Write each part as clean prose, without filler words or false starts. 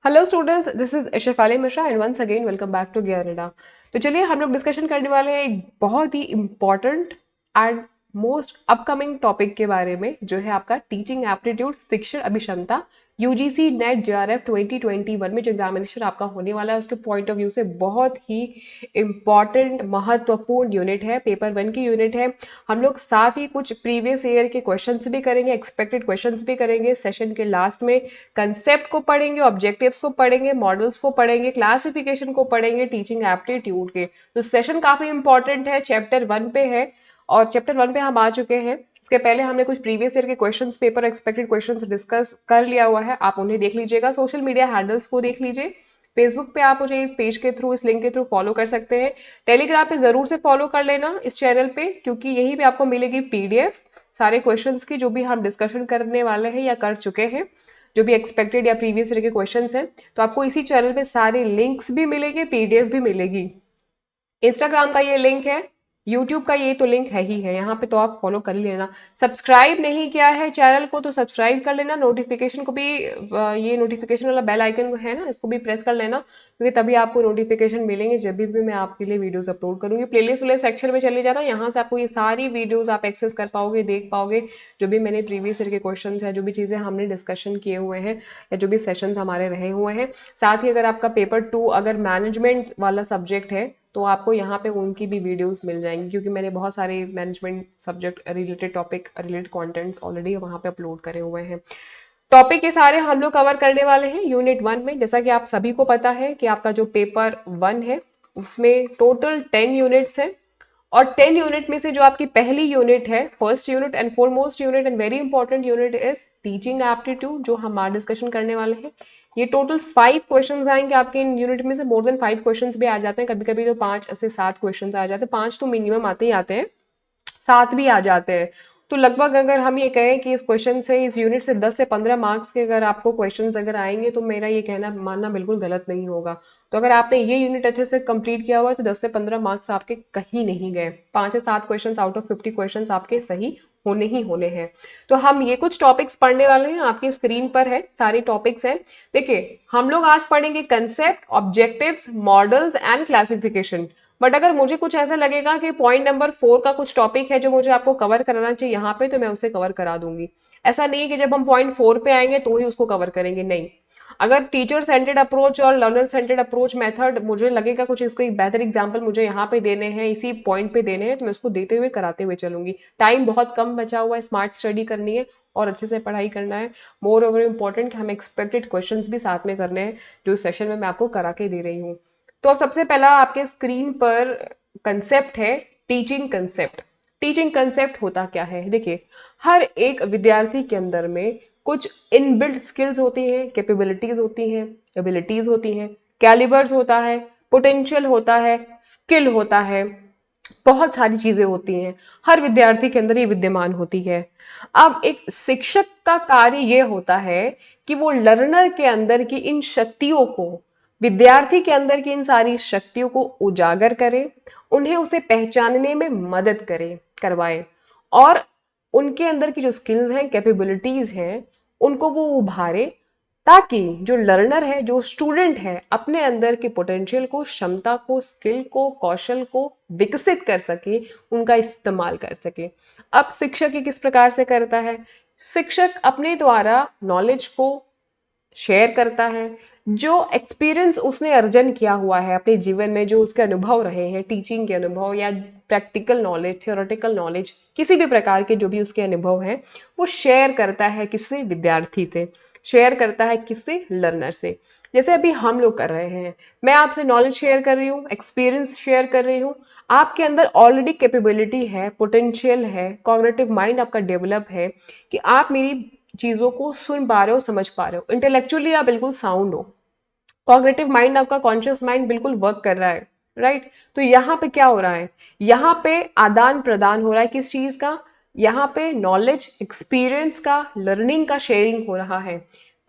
Hello students, this is Ishfali Mishra and once again welcome back to Gyanda. तो चलिए हम लोग डिस्कशन करने वाले हैं एक बहुत ही important and most upcoming topic के बारे में, जो है आपका टीचिंग एप्टीट्यूड शिक्षण अभिक्षमता। यूजीसी नेट जेआरएफ 2021 में जो एग्जामिनेशन आपका होने वाला है उसके पॉइंट ऑफ व्यू से बहुत ही इम्पॉर्टेंट महत्वपूर्ण यूनिट है, पेपर 1 की यूनिट है। हम लोग साथ ही कुछ प्रीवियस ईयर के क्वेश्चंस भी करेंगे, एक्सपेक्टेड क्वेश्चंस भी करेंगे सेशन के लास्ट में। कंसेप्ट को पढ़ेंगे, ऑब्जेक्टिव्स को पढ़ेंगे, मॉडल्स को पढ़ेंगे, क्लासिफिकेशन को पढ़ेंगे, टीचिंग एप्टीट्यूड के। तो सेशन काफी इंपॉर्टेंट है, चैप्टर 1 पे है और चैप्टर 1 पे हम आ चुके हैं। इसके पहले हमने कुछ प्रीवियस ईयर के questions paper, expected questions discuss कर लिया हुआ है, आप उन्हें देख लीजिएगा। सोशल मीडिया हैंडल्स को देख लीजिए। फेसबुक पे आप मुझे इस पेज के थ्रू, इस लिंक के थ्रू फॉलो कर सकते हैं। टेलीग्राम पे जरूर से फॉलो कर लेना इस चैनल पे, क्योंकि यहीं पे आपको मिलेगी पीडीएफ सारे क्वेश्चंस की, जो भी हम डिस्कशन करने वाले हैं या कर चुके हैं, जो भी एक्सपेक्टेड या प्रीवियस ईयर के क्वेश्चंस हैं। तो आपको इसी चैनल पे सारे लिंक्स भी मिलेंगे, पीडीएफ भी मिलेगी। इंस्टाग्राम का ये लिंक है, यूट्यूब का ये तो लिंक है ही है, यहाँ पे तो आप फॉलो कर ही लेना। सब्सक्राइब नहीं किया है चैनल को तो सब्सक्राइब कर लेना, नोटिफिकेशन को भी ये नोटिफिकेशन वाला बेल आइकन है ना, इसको भी प्रेस कर लेना, क्योंकि तभी आपको नोटिफिकेशन मिलेंगे जब भी मैं आपके लिए वीडियोस अपलोड करूंगी। प्लेलिस्ट वाले सेक्शन में चले जाना, यहाँ से आपको ये सारी वीडियोस आप एक्सेस कर पाओगे, देख पाओगे, जो भी मैंने प्रीवियस ईयर के क्वेश्चन है, जो भी चीजें हमने डिस्कशन किए हुए हैं या जो भी सेशंस हमारे रहे हुए हैं। साथ ही अगर आपका पेपर 2 अगर मैनेजमेंट वाला सब्जेक्ट है तो आपको यहाँ पे उनकी भी वीडियोस मिल जाएंगी, क्योंकि मैंने बहुत सारे management subject related topic, related contents already वहाँ पे अपलोड करे हुए हैं। टॉपिक ये सारे हम लोग कवर करने वाले हैं यूनिट 1 में। जैसा कि आप सभी को पता है कि आपका जो पेपर 1 है उसमें टोटल 10 यूनिट्स हैं, और 10 यूनिट में से जो आपकी पहली यूनिट है, first unit and foremost unit and very important unit is teaching aptitude, जो हम आज डिस्कशन करने वाले हैं। ये टोटल 5 क्वेश्चंस आएंगे आपके इन यूनिट में से। मोर देन 5 क्वेश्चंस भी आ जाते हैं, कभी कभी तो 5 से 7 क्वेश्चंस आ जाते हैं, 5 तो मिनिमम आते ही आते हैं, 7 भी आ जाते हैं। तो लगभग अगर हम ये कहें कि इस क्वेश्चन से, इस यूनिट से 10 से 15 मार्क्स के अगर आपको क्वेश्चंस अगर आएंगे, तो मेरा ये कहना मानना बिल्कुल गलत नहीं होगा। तो अगर आपने ये यूनिट अच्छे से कंप्लीट किया हुआ है तो 10 से 15 मार्क्स आपके कहीं नहीं गए। 5 से 7 क्वेश्चंस आउट ऑफ 50 क्वेश्चंस आपके सही होने ही होने हैं। तो हम ये कुछ टॉपिक्स पढ़ने वाले हैं, आपकी स्क्रीन पर है सारे टॉपिक्स हैं। देखिए, हम लोग आज पढ़ेंगे concept, objectives, models and classification. But अगर मुझे कुछ ऐसा लगेगा कि पॉइंट नंबर 4 का कुछ टॉपिक है जो मुझे आपको कवर कराना चाहिए यहाँ पे, तो मैं उसे कवर करा दूंगी। ऐसा नहीं है कि जब हम पॉइंट 4 पे आएंगे तो ही उसको कवर करेंगे, नहीं। अगर टीचर सेंटर्ड अप्रोच और लर्नर सेंटर्ड अप्रोच मेथड मुझे लगेगा कुछ, इसको एक बेहतर एग्जांपल मुझे यहाँ पे देने हैं, इसी पॉइंट पे देने हैं, तो मैं उसको देते हुए कराते हुए चलूंगी। टाइम बहुत कम बचा हुआ है, स्मार्ट स्टडी करनी है और अच्छे से पढ़ाई करना है। मोर ओवर इम्पोर्टेंट कि हम एक्सपेक्टेड क्वेश्चंस भी साथ में करने हैं, जो सेशन में मैं आपको करा के दे रही हूँ। तो अब सबसे पहला आपके स्क्रीन पर कंसेप्ट है, टीचिंग कंसेप्ट। टीचिंग कंसेप्ट होता क्या है? देखिए, हर एक विद्यार्थी के अंदर में कुछ इनबिल्ट स्किल्स होती हैं, कैपेबिलिटीज होती हैं, एबिलिटीज होती हैं, कैलिबर्स होता है, पोटेंशियल होता है, स्किल होता है, बहुत सारी चीजें होती हैं, हर विद्यार्थी के अंदर ये विद्यमान होती है। अब एक शिक्षक का कार्य ये होता है कि वो लर्नर के अंदर की इन शक्तियों को, विद्यार्थी के अंदर की इन सारी शक्तियों को उजागर करे, उन्हें उसे पहचानने में मदद करे, करवाए, और उनके अंदर की जो स्किल्स हैं, कैपेबिलिटीज हैं, उनको वो उभारे, ताकि जो लर्नर है, जो स्टूडेंट है, अपने अंदर के पोटेंशियल को, क्षमता को, स्किल को, कौशल को विकसित कर सके, उनका इस्तेमाल कर सके। अब शिक्षक ये किस प्रकार से करता है? शिक्षक अपने द्वारा नॉलेज को शेयर करता है, जो एक्सपीरियंस उसने अर्जन किया हुआ है अपने जीवन में, जो उसके अनुभव रहे हैं, टीचिंग के अनुभव या प्रैक्टिकल नॉलेज, थियोरेटिकल नॉलेज, किसी भी प्रकार के जो भी उसके अनुभव हैं, वो शेयर करता है किसी विद्यार्थी से, शेयर करता है किसी लर्नर से। जैसे अभी हम लोग कर रहे हैं, मैं आपसे नॉलेज शेयर कर रही हूँ, एक्सपीरियंस शेयर कर रही हूँ, आपके अंदर ऑलरेडी कैपेबिलिटी है, पोटेंशियल है, कॉग्निटिव माइंड आपका डेवलप है कि आप मेरी चीजों को सुन पा रहे हो, समझ पा रहे हो, इंटेलेक्चुअली आप बिल्कुल साउंड हो, कॉग्निटिव माइंड आपका, कॉन्शियस माइंड बिल्कुल वर्क कर रहा है, राइट। तो यहाँ पे क्या हो रहा है? यहाँ पे आदान प्रदान हो रहा है किस चीज का? यहाँ पे नॉलेज, एक्सपीरियंस का, लर्निंग का शेयरिंग हो रहा है।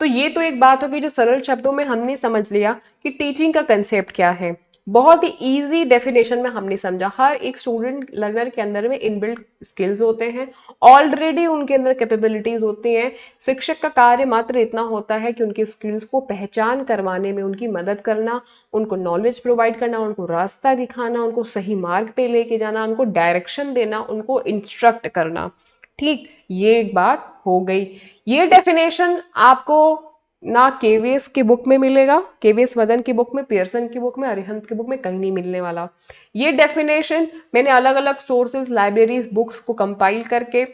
तो ये तो एक बात होगी जो सरल शब्दों में हमने समझ लिया कि टीचिंग का कंसेप्ट क्या है। बहुत ही इजी डेफिनेशन में हमने समझा। हर एक स्टूडेंट लर्नर के अंदर में इनबिल्ट स्किल्स होते हैं, ऑलरेडी उनके अंदर कैपेबिलिटीज होती हैं। शिक्षक का कार्य मात्र इतना होता है कि उनकी स्किल्स को पहचान करवाने में उनकी मदद करना, उनको नॉलेज प्रोवाइड करना, उनको रास्ता दिखाना, उनको सही मार्ग पे लेके जाना, उनको डायरेक्शन देना, उनको इंस्ट्रक्ट करना। ठीक, ये एक बात हो गई। ये डेफिनेशन आपको ना केवीएस की बुक में मिलेगा, केवीएस मदन की बुक में, पियर्सन की बुक में, अरिहंत की बुक में कहीं नहीं मिलने वाला। ये डेफिनेशन मैंने अलग अलग सोर्सेज, लाइब्रेरीज, बुक्स को कंपाइल करके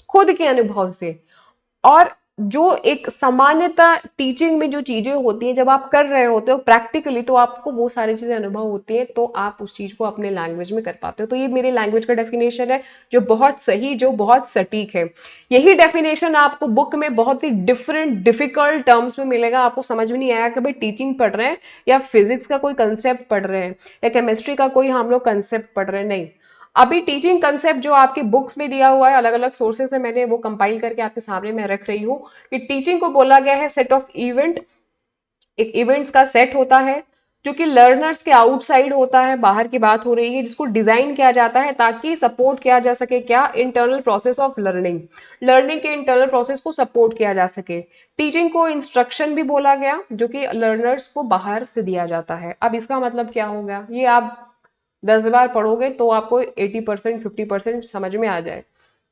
खुद के अनुभव से, और जो एक सामान्यता टीचिंग में जो चीजें होती हैं जब आप कर रहे होते हो प्रैक्टिकली, तो आपको वो सारी चीजें अनुभव होती हैं, तो आप उस चीज को अपने लैंग्वेज में कर पाते हो। तो ये मेरे लैंग्वेज का डेफिनेशन है, जो बहुत सही, जो बहुत सटीक है। यही डेफिनेशन आपको बुक में बहुत ही डिफरेंट डिफिकल्ट टर्म्स में मिलेगा। आपको समझ में नहीं आएगा कि भाई टीचिंग पढ़ रहे हैं या फिजिक्स का कोई कंसेप्ट पढ़ रहे हैं या केमिस्ट्री का कोई हम लोग कंसेप्ट पढ़ रहे हैं, नहीं। अभी टीचिंग कंसेप्ट जो आपके बुक्स में दिया हुआ है, अलग अलग सोर्सेज से मैंने वो कंपाइल करके आपके सामने मैं रख रही हूँ, कि टीचिंग को बोला गया है सेट ऑफ इवेंट। एक इवेंट्स का सेट होता है जो कि लर्नर्स के आउटसाइड होता है, बाहर की बात हो रही है, जिसको डिजाइन किया जाता है ताकि सपोर्ट किया जा सके क्या, internal process of learning, learning के इंटरनल प्रोसेस को सपोर्ट किया जा सके। टीचिंग को इंस्ट्रक्शन भी बोला गया, जो कि लर्नर्स को बाहर से दिया जाता है। अब इसका मतलब क्या हो गया, ये आप 10 बार पढ़ोगे तो आपको 80% 50% समझ में आ जाए।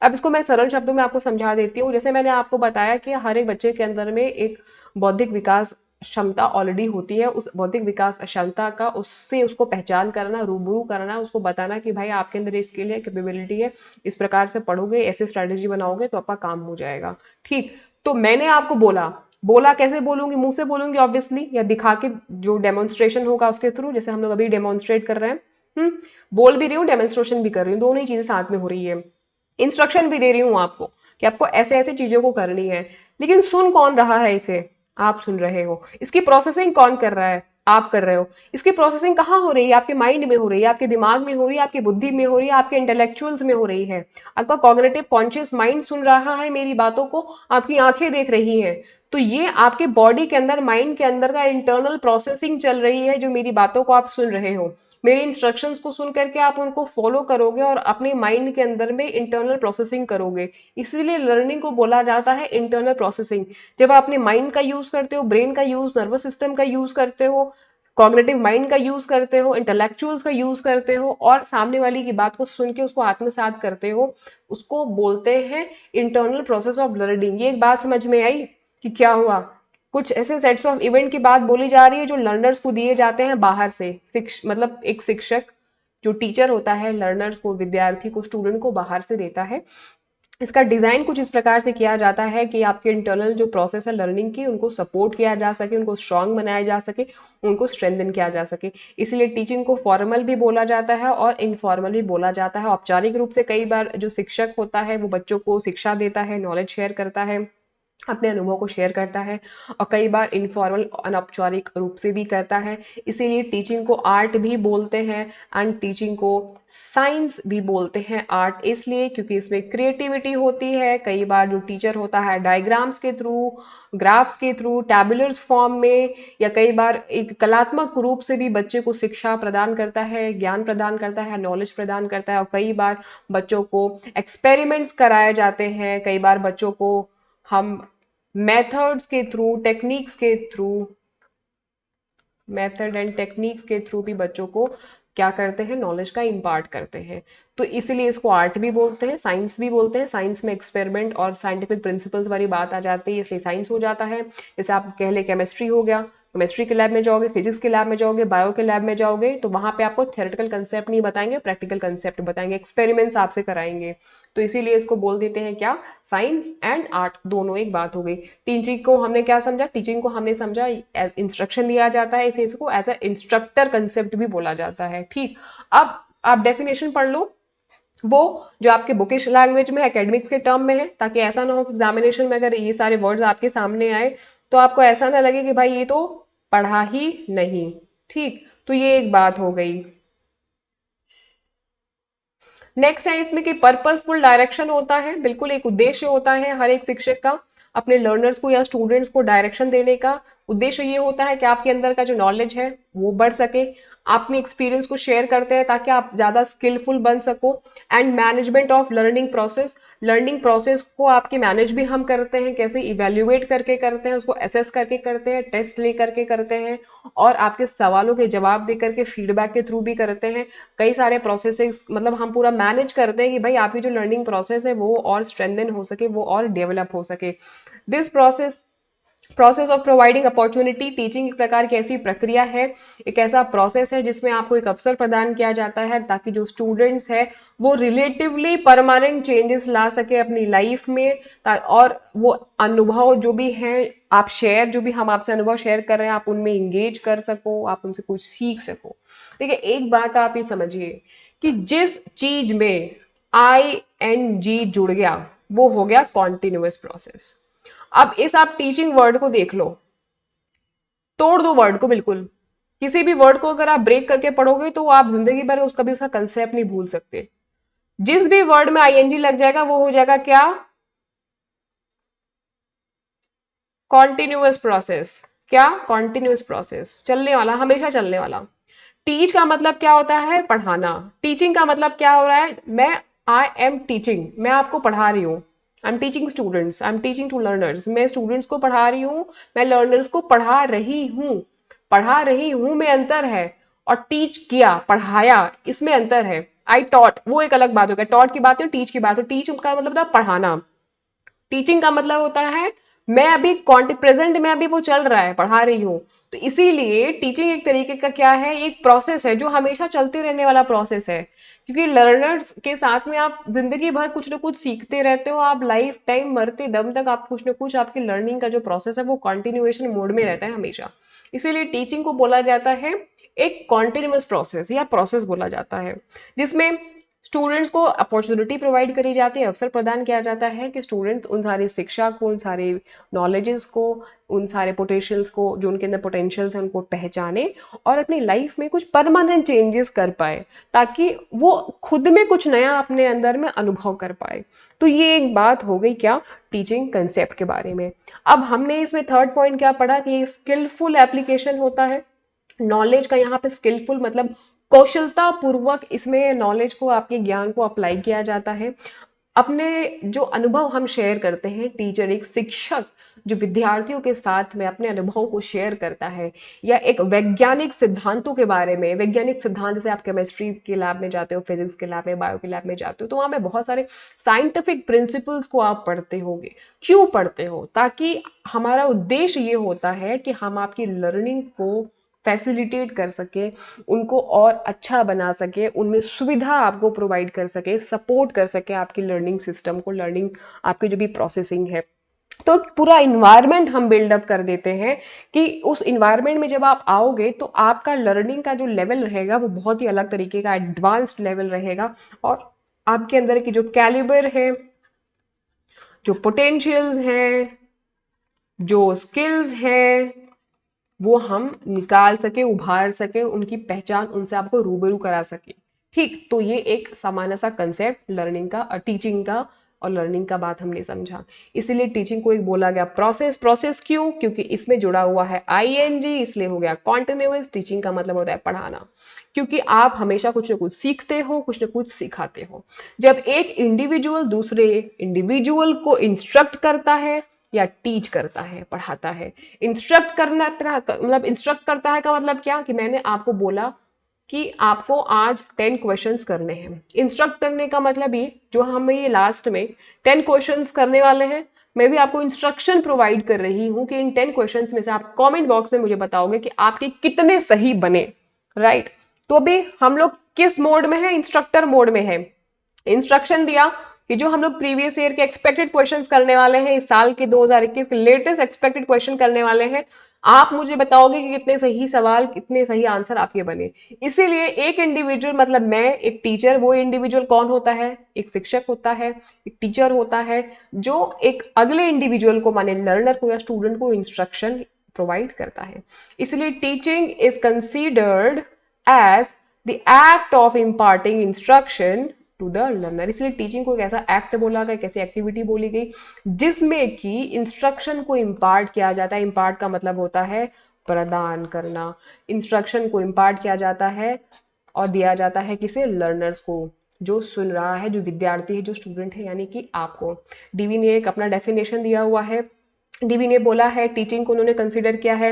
अब इसको मैं सरल शब्दों में आपको समझा देती हूँ। जैसे मैंने आपको बताया कि हर एक बच्चे के अंदर में एक बौद्धिक विकास क्षमता ऑलरेडी होती है, उस बौद्धिक विकास क्षमता का उससे उसको पहचान करना, रूबरू करना, उसको बताना कि भाई आपके अंदर ये स्किल है, कैपेबिलिटी है, इस प्रकार से पढ़ोगे, ऐसे स्ट्रैटेजी बनाओगे तो आपका काम हो जाएगा। ठीक, तो मैंने आपको बोला, बोला कैसे बोलूंगी, मुंह से बोलूंगी ऑब्वियसली, या दिखा के जो डेमोन्स्ट्रेशन होगा उसके थ्रू, जैसे हम लोग अभी डेमोन्स्ट्रेट कर रहे हैं। हम्म, बोल भी रही हूँ, डेमोन्स्ट्रेशन भी कर रही हूँ, दोनों ही चीजें साथ में हो रही है। इंस्ट्रक्शन भी दे रही हूँ आपको कि आपको ऐसे ऐसे चीजों को करनी है। लेकिन सुन कौन रहा है इसे, आप सुन रहे हो। इसकी प्रोसेसिंग कौन कर रहा है, आप कर रहे हो। इसकी प्रोसेसिंग कहाँ हो रही है, आपके माइंड में हो रही है, आपके दिमाग में हो रही है, आपकी बुद्धि में हो रही है, आपके इंटेलेक्चुअल्स में हो रही है। आपका कॉग्निटिव कॉन्शियस माइंड सुन रहा है मेरी बातों को, आपकी आंखें देख रही हैं। तो ये आपके बॉडी के अंदर, माइंड के अंदर का इंटरनल प्रोसेसिंग चल रही है, जो मेरी बातों को आप सुन रहे हो। मेरे इंस्ट्रक्शंस को सुन करके आप उनको फॉलो करोगे और अपने माइंड के अंदर में इंटरनल प्रोसेसिंग करोगे। इसीलिए लर्निंग को बोला जाता है इंटरनल प्रोसेसिंग। जब आप अपने माइंड का यूज करते हो, ब्रेन का यूज, नर्वस सिस्टम का यूज करते हो, कॉग्निटिव माइंड का यूज करते हो, इंटेलेक्चुअल्स का यूज करते हो, और सामने वाली की बात को सुन के उसको आत्मसात करते हो, उसको बोलते हैं इंटरनल प्रोसेस ऑफ लर्निंग। ये एक बात समझ में आई कि क्या हुआ। कुछ ऐसे सेट्स ऑफ इवेंट की बात बोली जा रही है जो लर्नर्स को दिए जाते हैं बाहर से। मतलब एक शिक्षक, जो टीचर होता है, लर्नर्स को, विद्यार्थी को, स्टूडेंट को बाहर से देता है। इसका डिजाइन कुछ इस प्रकार से किया जाता है कि आपके इंटरनल जो प्रोसेस है लर्निंग की, उनको सपोर्ट किया जा सके, उनको स्ट्रांग बनाया जा सके, उनको स्ट्रेंथन किया जा सके। इसलिए टीचिंग को फॉर्मल भी बोला जाता है और इनफॉर्मल भी बोला जाता है। औपचारिक रूप से कई बार जो शिक्षक होता है वो बच्चों को शिक्षा देता है, नॉलेज शेयर करता है, अपने अनुभव को शेयर करता है, और कई बार इनफॉर्मल, अनौपचारिक रूप से भी करता है। इसीलिए टीचिंग को आर्ट भी बोलते हैं, एंड टीचिंग को साइंस भी बोलते हैं। आर्ट इसलिए क्योंकि इसमें क्रिएटिविटी होती है। कई बार जो टीचर होता है डायग्राम्स के थ्रू, ग्राफ्स के थ्रू, टैबुलर फॉर्म में, या कई बार एक कलात्मक रूप से भी बच्चे को शिक्षा प्रदान करता है, ज्ञान प्रदान करता है, नॉलेज प्रदान करता है। और कई बार बच्चों को एक्सपेरिमेंट्स कराए जाते हैं, कई बार बच्चों को हम मेथड्स के थ्रू, टेक्निक्स के थ्रू, मेथड एंड टेक्निक्स के थ्रू भी बच्चों को क्या करते हैं, नॉलेज का इम्पार्ट करते हैं। तो इसीलिए इसको आर्ट भी बोलते हैं, साइंस भी बोलते हैं। साइंस में एक्सपेरिमेंट और साइंटिफिक प्रिंसिपल्स वाली बात आ जाती है, इसलिए साइंस हो जाता है। जैसे आप कह ले केमिस्ट्री हो गया, केमिस्ट्री के लैब में जाओगे, फिजिक्स के लैब में जाओगे, बायो के लैब में जाओगे, तो वहां पे आपको थ्योरेटिकल कंसेप्ट नहीं बताएंगे, प्रैक्टिकल कंसेप्ट बताएंगे, एक्सपेरिमेंट्स आपसे कराएंगे। तो इसीलिए इसको बोल देते हैं क्या, साइंस एंड आर्ट दोनों एक बात हो गई। टीचिंग को हमने क्या समझा, टीचिंग को हमने समझा इंस्ट्रक्शन दिया जाता है, इसे इसको एज अ इंस्ट्रक्टर कंसेप्ट भी बोला जाता है। ठीक, अब आप डेफिनेशन पढ़ लो, वो जो आपके बुकिश लैंग्वेज में, एकेडमिक्स के टर्म में है, ताकि ऐसा ना हो कि एग्जामिनेशन में अगर ये सारे वर्ड्स आपके सामने आए तो आपको ऐसा ना लगे कि भाई ये तो पढ़ा ही नहीं। ठीक, तो ये एक बात हो गई। नेक्स्ट है इसमें कि पर्पसफुल डायरेक्शन होता है, बिल्कुल एक उद्देश्य होता है हर एक शिक्षक का अपने लर्नर्स को या स्टूडेंट्स को डायरेक्शन देने का, उद्देश्य ये होता है कि आपके अंदर का जो नॉलेज है वो बढ़ सके, आप अपने एक्सपीरियंस को शेयर करते हैं ताकि आप ज्यादा स्किलफुल बन सको। And management of learning process को आपके मैनेज भी हम करते हैं, कैसे इवेल्युएट करके करते हैं, उसको असेस करके करते हैं, टेस्ट ले करके करते हैं, और आपके सवालों के जवाब दे करके फीडबैक के थ्रू भी करते हैं। कई सारे प्रोसेसिंग मतलब हम पूरा मैनेज करते हैं कि भाई आपकी जो लर्निंग प्रोसेस है वो और स्ट्रेंथन हो सके, वो और डेवलप हो सके। This process of providing opportunity, teaching एक प्रकार की ऐसी प्रक्रिया है, एक ऐसा प्रोसेस है जिसमें आपको एक अवसर प्रदान किया जाता है ताकि जो स्टूडेंट्स है वो रिलेटिवली परमानेंट चेंजेस ला सके अपनी लाइफ में, और वो अनुभव जो भी है आप शेयर, जो भी हम आपसे अनुभव शेयर कर रहे हैं, आप उनमें इंगेज कर सको, आप उनसे कुछ सीख सको। देखिए एक बात आप ये समझिए कि जिस चीज में ING जुड़ गया वो हो गया कॉन्टिन्यूअस प्रोसेस। अब इस आप टीचिंग वर्ड को देख लो, तोड़ दो वर्ड को बिल्कुल, किसी भी वर्ड को अगर आप ब्रेक करके पढ़ोगे तो आप जिंदगी भर उसका भी उसका कंसेप्ट नहीं भूल सकते। जिस भी वर्ड में ING लग जाएगा वो हो जाएगा क्या, कॉन्टिन्यूअस प्रोसेस। क्या, कॉन्टिन्यूअस प्रोसेस, चलने वाला, हमेशा चलने वाला। टीच का मतलब क्या होता है, पढ़ाना। टीचिंग का मतलब क्या हो रहा है, मैं आई एम टीचिंग, मैं आपको पढ़ा रही हूँ। I am teaching students, I am teaching to learners, मैं स्टूडेंट्स को पढ़ा रही हूँ, मैं लर्नर्स को पढ़ा रही हूँ। पढ़ा रही हूँ में अंतर है, और टीच किया, पढ़ाया, इसमें अंतर है। आई टॉट वो एक अलग बात हो गया, टॉट की बात है, टीच की बात है। टीच का मतलब था पढ़ाना, टीचिंग का मतलब होता है मैं अभी प्रेजेंट में अभी वो चल रहा है, पढ़ा रही हूँ। तो इसीलिए टीचिंग एक तरीके का क्या है, एक प्रोसेस है जो हमेशा चलते रहने वाला प्रोसेस है, क्योंकि लर्नर्स के साथ में आप जिंदगी भर कुछ ना कुछ सीखते रहते हो, आप लाइफ टाइम मरते दम तक आप कुछ ना कुछ, आपकी लर्निंग का जो प्रोसेस है वो कंटिन्यूएशन मोड में रहता है हमेशा। इसीलिए टीचिंग को बोला जाता है एक कॉन्टिन्यूअस प्रोसेस या प्रोसेस बोला जाता है, जिसमें स्टूडेंट्स को अपॉर्चुनिटी प्रोवाइड करी जाती है, अवसर प्रदान किया जाता है कि स्टूडेंट्स उन सारी शिक्षा को, उन सारे नॉलेजेस को, उन सारे पोटेंशियल्स को, जो उनके अंदर पोटेंशियल्स हैं उनको पहचाने और अपनी लाइफ में कुछ परमानेंट चेंजेस कर पाए, ताकि वो खुद में कुछ नया अपने अंदर में अनुभव कर पाए। तो ये एक बात हो गई क्या, टीचिंग कंसेप्ट के बारे में। अब हमने इसमें थर्ड पॉइंट क्या पढ़ा कि स्किलफुल एप्लीकेशन होता है नॉलेज का। यहाँ पे स्किलफुल मतलब कौशलता पूर्वक इसमें नॉलेज को, आपके ज्ञान को अप्लाई किया जाता है। अपने जो अनुभव हम शेयर करते हैं, टीचर एक शिक्षक जो विद्यार्थियों के साथ में अपने अनुभव को शेयर करता है, या एक वैज्ञानिक सिद्धांतों के बारे में, वैज्ञानिक सिद्धांत जैसे आप केमिस्ट्री के लैब में जाते हो, फिजिक्स के लैब में, बायो के लैब में जाते हो, तो वहां में बहुत सारे साइंटिफिक प्रिंसिपल्स को आप पढ़ते होगे। क्यों पढ़ते हो, ताकि हमारा उद्देश्य ये होता है कि हम आपकी लर्निंग को फैसिलिटेट कर सके, उनको और अच्छा बना सके, उनमें सुविधा आपको प्रोवाइड कर सके, सपोर्ट कर सके आपकी लर्निंग सिस्टम को, लर्निंग आपकी जो भी प्रोसेसिंग है। तो पूरा इन्वायरमेंट हम बिल्डअप कर देते हैं कि उस इन्वायरमेंट में जब आप आओगे तो आपका लर्निंग का जो लेवल रहेगा वो बहुत ही अलग तरीके का एडवांस्ड लेवल रहेगा, और आपके अंदर की जो कैलिबर है, जो पोटेंशियल्स हैं, जो स्किल्स हैं, वो हम निकाल सके, उभार सके, उनकी पहचान, उनसे आपको रूबरू करा सके। ठीक, तो ये एक सामान्य सा कंसेप्ट लर्निंग का, टीचिंग का और लर्निंग का बात हमने समझा। इसीलिए टीचिंग को एक बोला गया प्रोसेस। प्रोसेस क्यों, क्योंकि इसमें जुड़ा हुआ है ING, इसलिए हो गया कॉन्टिन्यूअस। टीचिंग का मतलब होता है पढ़ाना, क्योंकि आप हमेशा कुछ ना कुछ सीखते हो, कुछ ना कुछ सिखाते हो। जब एक इंडिविजुअल दूसरे इंडिविजुअल को इंस्ट्रक्ट करता है या टीच करता है, पढ़ाता है। इंस्ट्रक्ट करना मतलब इंस्ट्रक्ट करता है का मतलब क्या, कि मैंने आपको बोला कि आपको आज 10 क्वेश्चंस करने हैं। इंस्ट्रक्ट करने का मतलब ये, जो हम ये लास्ट में 10 क्वेश्चंस करने वाले हैं, मैं भी आपको इंस्ट्रक्शन प्रोवाइड कर रही हूं कि इन 10 क्वेश्चंस में से आप कमेंट बॉक्स में मुझे बताओगे कि आपके कितने सही बने, राइट। तो अभी हम लोग किस मोड में है, इंस्ट्रक्टर मोड में है। इंस्ट्रक्शन दिया कि जो हम लोग प्रीवियस ईयर के एक्सपेक्टेड क्वेश्चंस करने वाले हैं, इस साल के 2021 के लेटेस्ट एक्सपेक्टेड क्वेश्चन करने वाले हैं, आप मुझे बताओगे कि कितने सही सवाल, कितने सही आंसर आपके बने। इसीलिए एक इंडिविजुअल मतलब मैं, एक टीचर, वो इंडिविजुअल कौन होता है, एक शिक्षक होता है, एक टीचर होता है, जो एक अगले इंडिविजुअल को, माने लर्नर को या स्टूडेंट को इंस्ट्रक्शन प्रोवाइड करता है। इसलिए teaching is considered as the act of imparting instruction to the learner. इसलिए टीचिंग को एक ऐसा एक्ट बोला गया, एक ऐसी एक्टिविटी बोली गई जिसमें कि इंस्ट्रक्शन को इम्पार्ट किया जाता है। इम्पार्ट का मतलब होता है प्रदान करना। इंस्ट्रक्शन को इम्पार्ट किया जाता है और दिया जाता है किसे? लर्नर्स को, जो सुन रहा है, जो विद्यार्थी है, जो स्टूडेंट है, यानी कि आपको। डीवी ने एक अपना डेफिनेशन दिया हुआ है। डीवी ने बोला है टीचिंग को उन्होंने कंसिडर किया है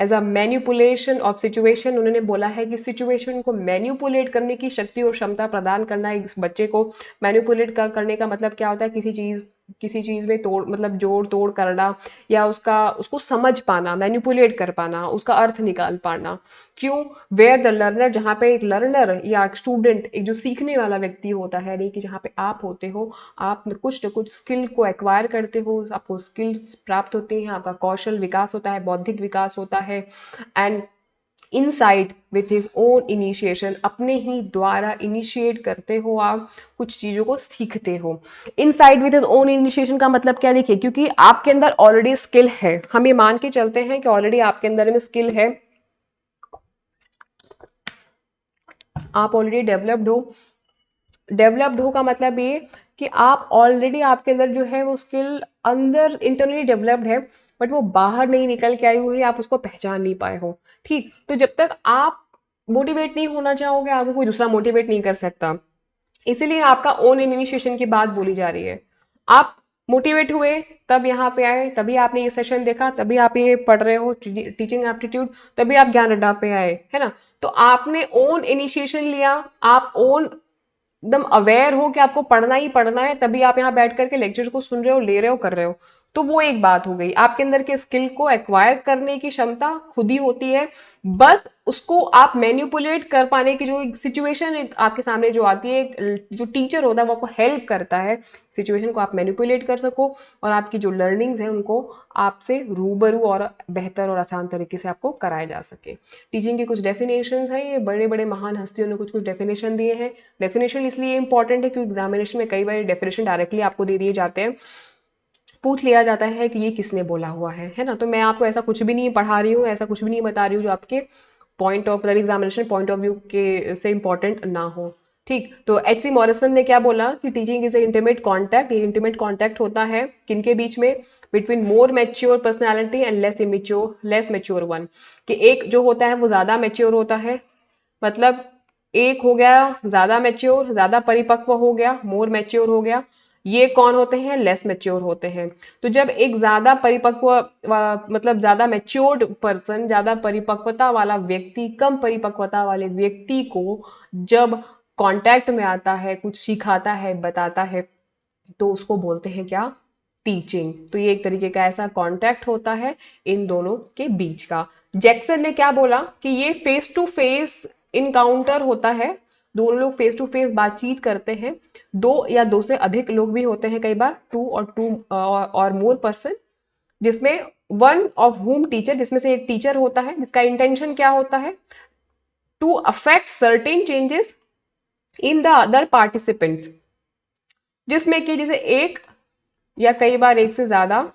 as a manipulation of situation. उन्होंने बोला है कि सिचुएशन को मैन्युपुलेट करने की शक्ति और क्षमता प्रदान करना एक बच्चे को। मैन्युपुलेट करने का मतलब क्या होता है? किसी चीज में तोड़, मतलब जोड़ तोड़ करना, या उसको समझ पाना, मैन्युपुलेट कर पाना, उसका अर्थ निकाल पाना। क्यों? वेयर द लर्नर, जहाँ पे एक लर्नर या स्टूडेंट, एक जो सीखने वाला व्यक्ति होता है, यानी कि जहाँ पे आप होते हो, आप कुछ न कुछ स्किल को एक्वायर करते हो, आपको स्किल्स प्राप्त होती हैं, आपका कौशल विकास होता है, बौद्धिक विकास होता है। And insight with his own initiation, अपने ही द्वारा इनिशिएट करते हो, आप कुछ चीजों को सीखते हो। Insight with his own initiation का मतलब क्या? देखिए, क्योंकि आपके अंदर ऑलरेडी स्किल है, हम ये मान के चलते हैं कि ऑलरेडी आपके अंदर में स्किल है, आप ऑलरेडी डेवलप्ड हो का मतलब ये कि आप ऑलरेडी, आपके अंदर जो है वो स्किल अंदर इंटरनली डेवलप्ड है, बट वो बाहर नहीं निकल के आई हुई है, आप उसको पहचान नहीं पाए हो। ठीक, तो जब तक आप मोटिवेट नहीं होना चाहोगे, आपको कोई दूसरा मोटिवेट नहीं कर सकता। इसीलिए आपका ओन इनिशिएशन की बात बोली जा रही है। आप मोटिवेट हुए, तब यहाँ पे आए, तभी आपने ये सेशन देखा, तभी आप ये पढ़ रहे हो टीचिंग एप्टीट्यूड, तभी आप ज्ञान अड्डा पे आए, है ना? तो आपने ओन इनिशिएशन लिया, आप ओन एकदम अवेयर हो कि आपको पढ़ना ही पढ़ना है, तभी आप यहाँ बैठ करके लेक्चर को सुन रहे हो, ले रहे हो, कर रहे हो। तो वो एक बात हो गई। आपके अंदर के स्किल को एक्वायर करने की क्षमता खुद ही होती है, बस उसको आप मैन्युपुलेट कर पाने की जो एक सिचुएशन आपके सामने जो आती है, जो टीचर होता है वो आपको हेल्प करता है सिचुएशन को आप मैन्युपुलेट कर सको, और आपकी जो लर्निंग्स है उनको आपसे रूबरू और बेहतर और आसान तरीके से आपको कराया जा सके। टीचिंग की कुछ डेफिनेशंस हैं, ये बड़े बड़े महान हस्तियों ने कुछ कुछ डेफिनेशन दिए हैं। डेफिनेशन इसलिए इंपॉर्टेंट है क्योंकि एग्जामिनेशन में कई बार डेफिनेशन डायरेक्टली आपको दे दिए जाते हैं, पूछ लिया जाता है कि ये किसने बोला हुआ है ना? तो मैं आपको ऐसा कुछ भी नहीं पढ़ा रही हूँ, ऐसा कुछ भी नहीं बता रही हूँ जो आपके पॉइंट ऑफ, मतलब एग्जामिनेशन पॉइंट ऑफ व्यू के से इंपॉर्टेंट ना हो। ठीक, तो एच सी मॉरिसन ने क्या बोला कि teaching is a intimate contact. ये इंटीमेट कॉन्टैक्ट होता है किनके बीच में? Between more mature personality and less mature one. कि एक जो होता है वो ज्यादा मैच्योर होता है, मतलब एक हो गया ज्यादा मैच्योर, ज्यादा परिपक्व हो गया, मोर मैच्योर हो गया। ये कौन होते हैं? लेस मैच्योर होते हैं। तो जब एक ज्यादा परिपक्व मतलब ज्यादा मैच्योर्ड पर्सन, ज्यादा परिपक्वता वाला व्यक्ति कम परिपक्वता वाले व्यक्ति को जब कांटेक्ट में आता है, कुछ सिखाता है, बताता है, तो उसको बोलते हैं क्या? टीचिंग। तो ये एक तरीके का ऐसा कांटेक्ट होता है इन दोनों के बीच का। जैक्सन ने क्या बोला कि ये फेस टू फेस इनकाउंटर होता है, दोनों लोग फेस टू फेस बातचीत करते हैं, दो या दो से अधिक लोग भी होते हैं, कई बार टू और मोर पर्सन, जिसमें वन ऑफ हुम टीचर, जिसमें से एक टीचर होता है जिसका इंटेंशन क्या होता है? To affect certain changes in the other participants, जिसमें कि जैसे एक या कई बार एक से ज्यादा,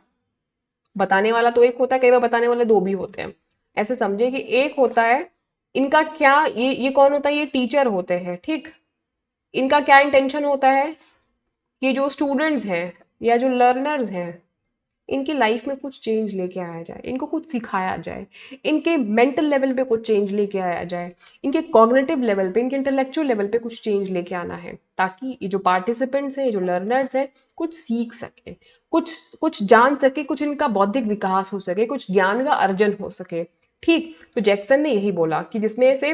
बताने वाला तो एक होता है, कई बार बताने वाले दो भी होते हैं। ऐसे समझे कि एक होता है, इनका क्या, ये कौन होता है? ये टीचर होते हैं, ठीक। इनका क्या इंटेंशन होता है कि जो स्टूडेंट्स हैं या जो लर्नर्स हैं, इनकी लाइफ में कुछ चेंज लेके आया जाए, इनको कुछ सिखाया जाए, इनके मेंटल लेवल पे कुछ चेंज लेके आया जाए, इनके कॉग्निटिव लेवल पे, इनके इंटेलेक्चुअल लेवल पे कुछ चेंज लेके आना है, ताकि ये जो पार्टिसिपेंट्स हैं, ये जो लर्नर्स हैं, कुछ सीख सके, कुछ कुछ जान सके, कुछ इनका बौद्धिक विकास हो सके, कुछ ज्ञान का अर्जन हो सके। ठीक, तो जैक्सन ने यही बोला कि जिसमें से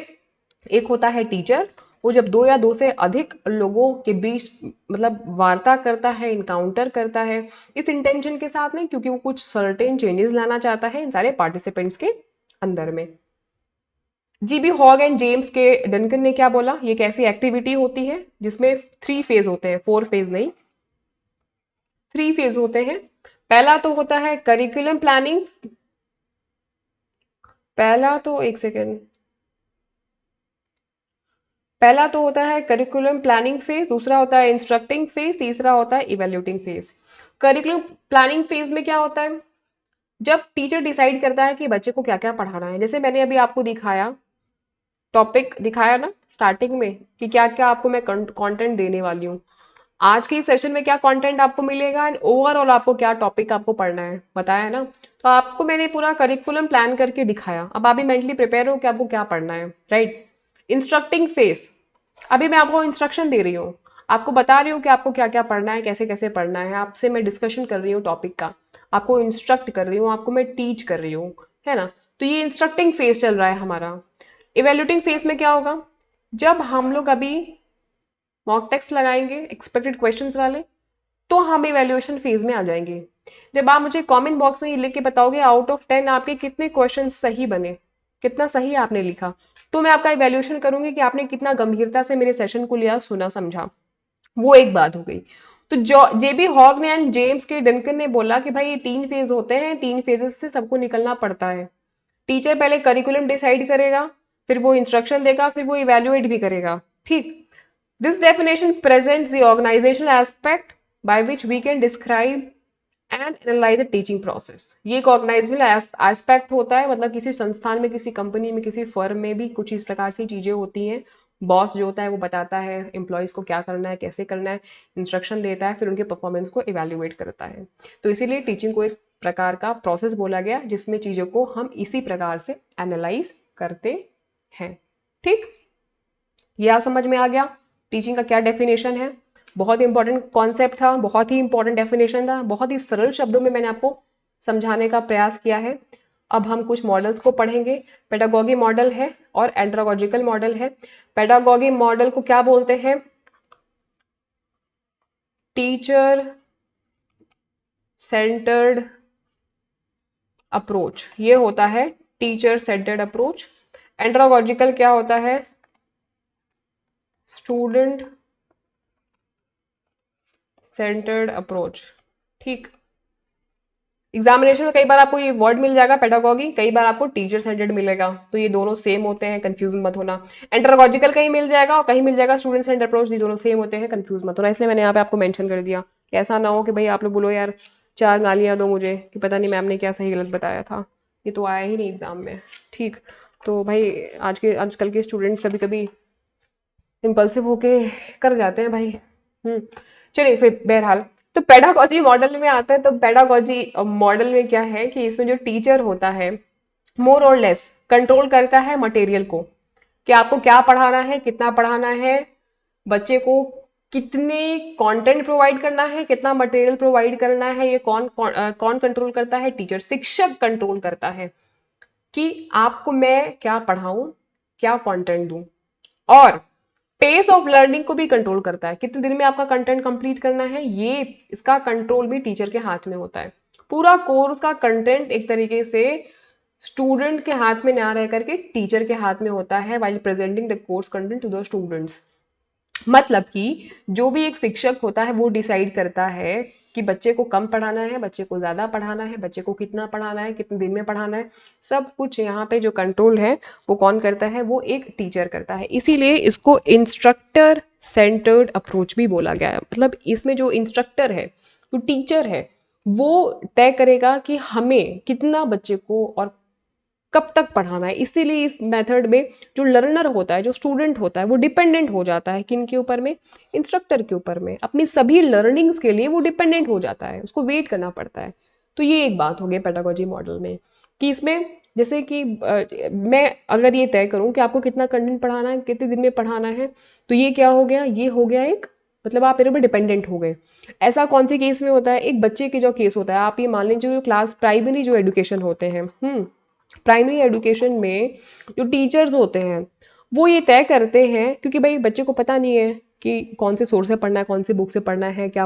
एक होता है टीचर, वो जब दो या दो से अधिक लोगों के बीच मतलब वार्ता करता है, इनकाउंटर करता है, इस इंटेंशन के साथ में, क्योंकि वो कुछ सर्टेन चेंजेस लाना चाहता है इन सारे पार्टिसिपेंट्स के अंदर में। जीबी हॉग एंड जेम्स के डनकन ने क्या बोला? ये कैसी एक्टिविटी होती है जिसमें 3 फेज होते हैं, 4 फेज नहीं, 3 फेज होते हैं। पहला तो होता है करिकुलम प्लानिंग, पहला तो एक सेकेंड, पहला तो होता है करिकुलम प्लानिंग फेज, दूसरा होता है इंस्ट्रक्टिंग फेज, तीसरा होता है evaluating phase. Curriculum planning phase में क्या होता है? जब टीचर डिसाइड करता है कि बच्चे को क्या क्या पढ़ाना है, जैसे मैंने अभी आपको दिखाया टॉपिक दिखाया ना स्टार्टिंग में कि क्या क्या आपको मैं कंटेंट देने वाली हूँ। आज के इस सेशन में क्या कंटेंट आपको मिलेगा एंड ओवरऑल आपको क्या टॉपिक आपको पढ़ना है बताया ना। तो आपको मैंने पूरा करिकुलम प्लान करके दिखाया। अब आप भी मेंटली प्रिपेयर हो कि आपको क्या पढ़ना है, राइट। इंस्ट्रक्टिंग फेस, अभी मैं आपको इंस्ट्रक्शन दे रही हूँ, आपको बता रही हूँ कि आपको क्या क्या पढ़ना है, कैसे कैसे पढ़ना है, आपसे मैं डिस्कशन कर रही हूँ टॉपिक का, आपको इंस्ट्रक्ट कर रही हूँ, आपको मैं टीच कर रही हूँ, है ना। तो ये इंस्ट्रक्टिंग फेज चल रहा है हमारा। इवेल्यूटिंग फेज में क्या होगा, जब हम लोग अभी मॉक टेस्ट लगाएंगे एक्सपेक्टेड क्वेश्चंस वाले, तो हम इवेल्युएशन फेज में आ जाएंगे। जब आप मुझे कमेंट बॉक्स में ये लिख के बताओगे आउट ऑफ 10 आपके कितने क्वेश्चन सही बने, कितना सही आपने लिखा, तो मैं आपका इवेल्युएशन करूंगी कि आपने कितना गंभीरता से मेरे सेशन को लिया, सुना, समझा। वो एक बात हो गई। तो जो जेबी हॉग ने एंड जेम्स के डनकन ने बोला कि भाई ये 3 फेज होते हैं, 3 फेजेस से सबको निकलना पड़ता है। टीचर पहले करिकुलम डिसाइड करेगा, फिर वो इंस्ट्रक्शन देगा, फिर वो इवेल्युएट भी करेगा, ठीक। This definition presents the organizational aspect by which we can describe and analyze the teaching process। ये एक ऑर्गेनाइजेशनल एस्पेक्ट होता है, मतलब किसी संस्थान में, किसी कंपनी में, किसी फर्म में भी कुछ इस प्रकार से चीजें होती हैं। बॉस जो होता है वो बताता है एम्प्लॉयज को क्या करना है, कैसे करना है, इंस्ट्रक्शन देता है, फिर उनके परफॉर्मेंस को इवेल्युएट करता है। तो इसीलिए टीचिंग को एक प्रकार का प्रोसेस बोला गया जिसमें चीजों को हम इसी प्रकार से एनालाइज करते हैं, ठीक। ये आप समझ में आ गया टीचिंग का क्या डेफिनेशन है। बहुत ही इंपॉर्टेंट कॉन्सेप्ट था, बहुत ही इंपॉर्टेंट डेफिनेशन था, बहुत ही सरल शब्दों में मैंने आपको समझाने का प्रयास किया है। अब हम कुछ मॉडल्स को पढ़ेंगे। पेडागोगी मॉडल है और एंड्रोलॉजिकल मॉडल है। पेडागोगी मॉडल को क्या बोलते हैं, टीचर सेंटर्ड अप्रोच, ये होता है टीचर सेंटर्ड अप्रोच। एंड्रोलॉजिकल क्या होता है, स्टूडेंट सेंटर्ड अप्रोच, ठीक। एग्जामिनेशन में कई बार आपको ये वर्ड मिल जाएगा पेडागोगी, कई बार आपको टीचर सेंटर्ड मिलेगा, तो ये दोनों सेम होते हैं, कंफ्यूज मत होना। एंड्रोलॉजिकल कहीं मिल जाएगा और कहीं मिल जाएगा स्टूडेंट सेंटर्ड अप्रोच, ये दोनों सेम होते हैं, कंफ्यूज मत होना। इसलिए मैंने यहाँ पे आपको मेंशन कर दिया कि ऐसा ना हो कि भाई आप लोग बोलो यार 4 गालियां दो मुझे कि पता नहीं मैम ने क्या सही गलत बताया था, ये तो आया ही नहीं एग्जाम में, ठीक। तो भाई आजकल के स्टूडेंट्स कभी कभी इम्पल्सिव होके कर जाते हैं भाई। हम्म चलिए फिर बहरहाल, तो पेडागोजी मॉडल में आता है। तो पेडागोजी मॉडल में क्या है कि इसमें जो टीचर होता है मोर और लेस कंट्रोल करता है मटेरियल को, कि आपको क्या पढ़ाना है, कितना पढ़ाना है, बच्चे को कितने कंटेंट प्रोवाइड करना है, कितना मटेरियल प्रोवाइड करना है, ये कौन कंट्रोल करता है, टीचर, शिक्षक कंट्रोल करता है कि आपको मैं क्या पढ़ाऊं, क्या कंटेंट दूं। और पेस ऑफ लर्निंग को भी कंट्रोल करता है, कितने दिन में आपका कंटेंट कंप्लीट करना है, ये इसका कंट्रोल भी टीचर के हाथ में होता है। पूरा कोर्स का कंटेंट एक तरीके से स्टूडेंट के हाथ में ना रह करके टीचर के हाथ में होता है while presenting the course content to the students. मतलब कि जो भी एक शिक्षक होता है वो डिसाइड करता है कि बच्चे को कम पढ़ाना है, बच्चे को ज्यादा पढ़ाना है, बच्चे को कितना पढ़ाना है, कितने दिन में पढ़ाना है, सब कुछ यहाँ पे जो कंट्रोल है वो कौन करता है, वो एक टीचर करता है। इसीलिए इसको इंस्ट्रक्टर सेंटर्ड अप्रोच भी बोला गया है। मतलब इसमें जो इंस्ट्रक्टर है, जो टीचर है, वो तय करेगा कि हमें कितना बच्चे को और कब तक पढ़ाना है। इसीलिए इस मेथड में जो लर्नर होता है, जो स्टूडेंट होता है, वो डिपेंडेंट हो जाता है किन के ऊपर में, इंस्ट्रक्टर के ऊपर में। अपनी सभी लर्निंग्स के लिए वो डिपेंडेंट हो जाता है, उसको वेट करना पड़ता है। तो ये एक बात हो गई पेडागोजी मॉडल में कि इसमें जैसे कि मैं अगर ये तय करूं कि आपको कितना कंटेंट पढ़ाना है, कितने दिन में पढ़ाना है, तो ये क्या हो गया, ये हो गया एक, मतलब आप मेरे ऊपर डिपेंडेंट हो गए। ऐसा कौन से केस में होता है, एक बच्चे के जो केस होता है, आप ये मान लीजिए जो क्लास प्राइमरी जो एजुकेशन होते हैं, प्राइमरी एजुकेशन में जो टीचर्स होते हैं वो ये तय करते हैं, क्योंकि भाई बच्चे को पता नहीं है कि कौन से सोर्स से पढ़ना है, कौन सी बुक से पढ़ना है, क्या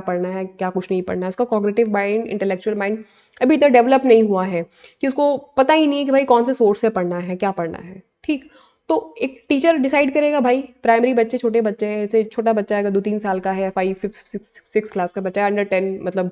कुछ नहीं पढ़ना है, उसका कॉग्निटिव माइंड, इंटेलेक्चुअल माइंड अभी इतना डेवलप नहीं हुआ है कि उसको पता ही नहीं है कि भाई कौन से सोर्स से पढ़ना है, क्या पढ़ना है, ठीक। तो एक टीचर डिसाइड करेगा भाई प्राइमरी बच्चे, छोटे बच्चे हैं, जैसे छोटा बच्चा है अगर 2-3 साल का है, 5, 5, 6 क्लास का बच्चा है, अंडर 10, मतलब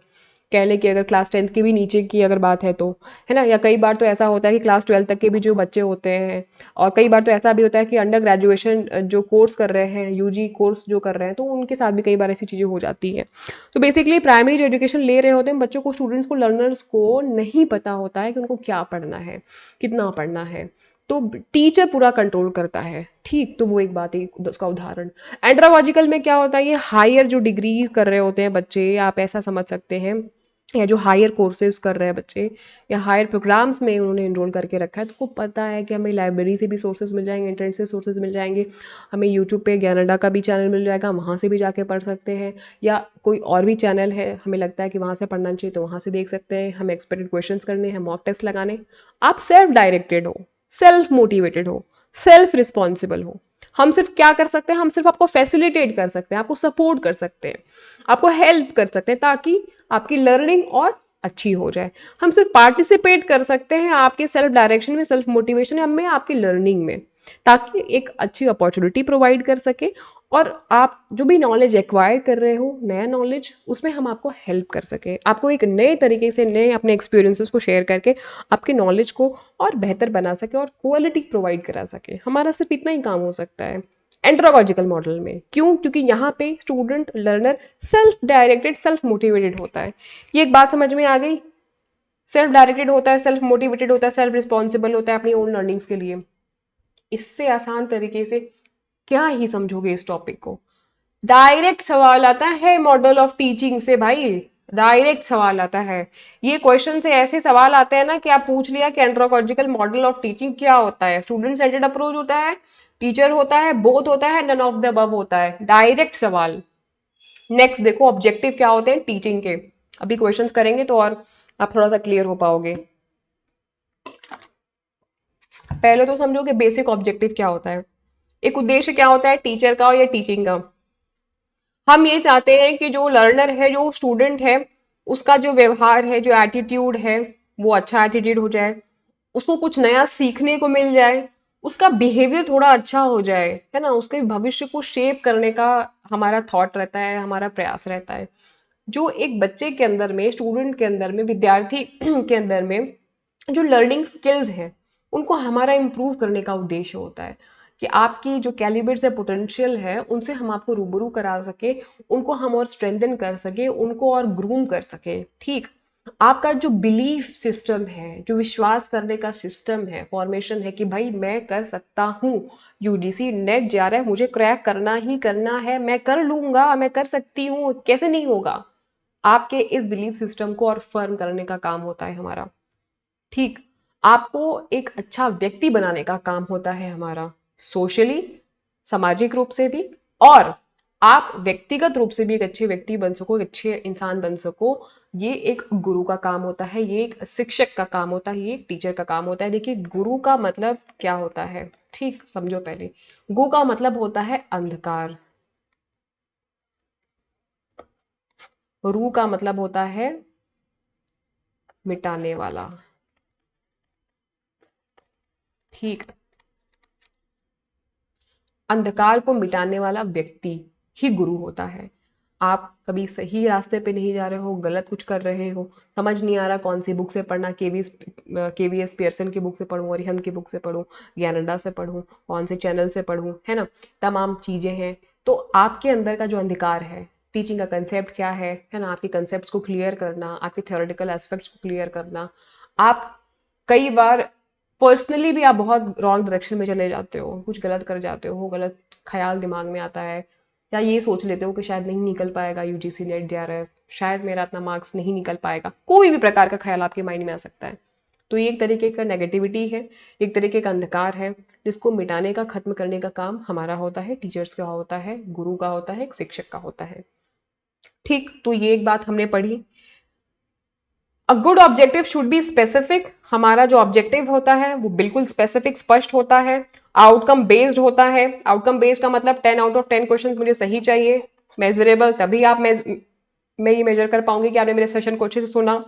कह लें कि अगर क्लास 10th के भी नीचे की अगर बात है तो, है ना। या कई बार तो ऐसा होता है कि क्लास 12 तक के भी जो बच्चे होते हैं, और कई बार तो ऐसा भी होता है कि अंडर ग्रेजुएशन जो कोर्स कर रहे हैं, यूजी कोर्स जो कर रहे हैं, तो उनके साथ भी कई बार ऐसी चीज़ें हो जाती हैं। तो बेसिकली प्राइमरी जो एजुकेशन ले रहे होते हैं बच्चों को, स्टूडेंट्स को, लर्नर्स को नहीं पता होता है कि उनको क्या पढ़ना है, कितना पढ़ना है। तो टीचर पूरा कंट्रोल करता है, ठीक। तो वो एक बात है, उसका उदाहरण। एंड्रोलॉजिकल में क्या होता है, ये हायर जो डिग्री कर रहे होते हैं बच्चे, आप ऐसा समझ सकते हैं, या जो हायर कोर्सेज कर रहे हैं बच्चे, या हायर प्रोग्राम्स में उन्होंने इनरोल करके रखा है, तो उनको पता है कि हमें लाइब्रेरी से भी सोर्सेज मिल जाएंगे, इंटरनेट से सोर्सेज मिल जाएंगे, हमें यूट्यूब पे ज्ञानडा का भी चैनल मिल जाएगा, वहाँ से भी जाके पढ़ सकते हैं, या कोई और भी चैनल है हमें लगता है कि वहाँ से पढ़ना चाहिए तो वहाँ से देख सकते हैं, हमें एक्सपेक्टेड क्वेश्चंस करने हैं, मॉक टेस्ट लगाने। आप सेल्फ डायरेक्टेड हो, सेल्फ मोटिवेटेड हो, सेल्फ रिस्पॉन्सिबल हो। हम सिर्फ क्या कर सकते हैं, हम सिर्फ आपको फैसिलिटेट कर सकते हैं, आपको सपोर्ट कर सकते हैं, आपको हेल्प कर सकते हैं, ताकि आपकी लर्निंग और अच्छी हो जाए। हम सिर्फ पार्टिसिपेट कर सकते हैं आपके सेल्फ डायरेक्शन में, सेल्फ मोटिवेशन में, आपकी लर्निंग में, ताकि एक अच्छी अपॉर्चुनिटी प्रोवाइड कर सके, और आप जो भी नॉलेज एक्वायर कर रहे हो, नया नॉलेज, उसमें हम आपको हेल्प कर सके, आपको एक नए तरीके से, नए अपने एक्सपीरियंसेस को शेयर करके आपके नॉलेज को और बेहतर बना सके और क्वालिटी प्रोवाइड करा सके। हमारा सिर्फ इतना ही काम हो सकता है एंड्रोलॉजिकल मॉडल में। क्यों? क्योंकि यहाँ पे student learner self directed, self motivated होता है। ये एक बात समझ में आ गई? सेल्फ डायरेक्टेड होता है, सेल्फ मोटिवेटेड होता है, सेल्फ रिस्पॉन्सिबल होता है अपनी ओन लर्निंग्स के लिए। इससे आसान तरीके से क्या ही समझोगे इस टॉपिक को। डायरेक्ट सवाल आता है मॉडल ऑफ टीचिंग से भाई, डायरेक्ट सवाल आता है। ये क्वेश्चन से ऐसे सवाल आते हैं ना कि आप पूछ लिया कि एंड्रोलॉजिकल मॉडल ऑफ टीचिंग क्या होता है, स्टूडेंट सेंटर्ड अप्रोच होता है, टीचर होता है, बोथ होता है, नन ऑफ द अबव होता है, डायरेक्ट सवाल। नेक्स्ट देखो ऑब्जेक्टिव क्या होते हैं टीचिंग के, अभी क्वेश्चंस करेंगे तो और आप थोड़ा सा क्लियर हो पाओगे। पहले तो समझो कि बेसिक ऑब्जेक्टिव क्या होता है। एक उद्देश्य क्या होता है टीचर का या टीचिंग का। हम ये चाहते हैं कि जो लर्नर है, जो स्टूडेंट है, उसका जो व्यवहार है, जो एटीट्यूड है, वो अच्छा एटीट्यूड हो जाए, उसको कुछ नया सीखने को मिल जाए, उसका बिहेवियर थोड़ा अच्छा हो जाए, है ना, उसके भविष्य को शेप करने का हमारा थॉट रहता है, हमारा प्रयास रहता है। जो एक बच्चे के अंदर में, स्टूडेंट के अंदर में, विद्यार्थी के अंदर में जो लर्निंग स्किल्स हैं, उनको हमारा इम्प्रूव करने का उद्देश्य होता है कि आपकी जो कैलिबर्स है, पोटेंशियल है, उनसे हम आपको रूबरू करा सके, उनको हम और स्ट्रेंथन कर सके, उनको और ग्रूम कर सके, ठीक। आपका जो बिलीफ सिस्टम है, जो विश्वास करने का सिस्टम है, फॉर्मेशन है कि भाई मैं कर सकता हूँ, यूजीसी नेट जा रहा है, मुझे क्रैक करना ही करना है, मैं कर लूंगा, मैं कर सकती हूँ, कैसे नहीं होगा। आपके इस बिलीफ सिस्टम को और फर्म करने का काम होता है हमारा, ठीक। आपको एक अच्छा व्यक्ति बनाने का काम होता है हमारा, सोशली, सामाजिक रूप से भी, और आप व्यक्तिगत रूप से भी एक अच्छे व्यक्ति बन सको, एक अच्छे इंसान बन सको। ये एक गुरु का काम होता है, ये एक शिक्षक का काम होता है, ये एक टीचर का काम होता है। देखिए गुरु का मतलब क्या होता है, ठीक समझो पहले। गु का मतलब होता है अंधकार, रू का मतलब होता है मिटाने वाला, ठीक। अंधकार को मिटाने वाला व्यक्ति ही गुरु होता है। आप कभी सही रास्ते पे नहीं जा रहे हो, गलत कुछ कर रहे हो, समझ नहीं आ रहा कौन सी बुक से पढ़ना, केवीएस पियर्सन की बुक से पढ़ूं, अरिहंत की बुक से पढ़ूं, ज्ञानंदा से पढ़ूं, कौन से चैनल से पढ़ूं, है ना, तमाम चीजें हैं। तो आपके अंदर का जो अंधकार है, टीचिंग का कंसेप्ट क्या है ना, आपके कंसेप्ट को क्लियर करना, आपके थ्योरेटिकल एस्पेक्ट्स को क्लियर करना। आप कई बार पर्सनली भी आप बहुत रॉन्ग डायरेक्शन में चले जाते हो, कुछ गलत कर जाते हो, गलत ख्याल दिमाग में आता है, या ये सोच लेते हो कि शायद नहीं निकल पाएगा यूजीसी नेट जेआरएफ, शायद मेरा इतना मार्क्स नहीं निकल पाएगा, कोई भी प्रकार का ख्याल आपके माइंड में आ सकता है। तो ये एक तरीके का नेगेटिविटी है, एक तरीके का अंधकार है, जिसको मिटाने का, खत्म करने का काम हमारा होता है, टीचर्स का होता है, गुरु का होता है, एक शिक्षक का होता है, ठीक। तो ये एक बात हमने पढ़ी। A good objective should be specific. हमारा जो ऑब्जेक्टिव होता है वो बिल्कुल स्पेसिफिक, स्पष्ट होता है, आउटकम बेस्ड होता है। आउटकम बेस्ड का मतलब 10 आउट ऑफ 10 क्वेश्चन मुझे सही चाहिए, मेजरेबल, तभी आप मैं ये मेजर कर पाऊंगी कि आपने मेरे सेशन को अच्छे से सुना।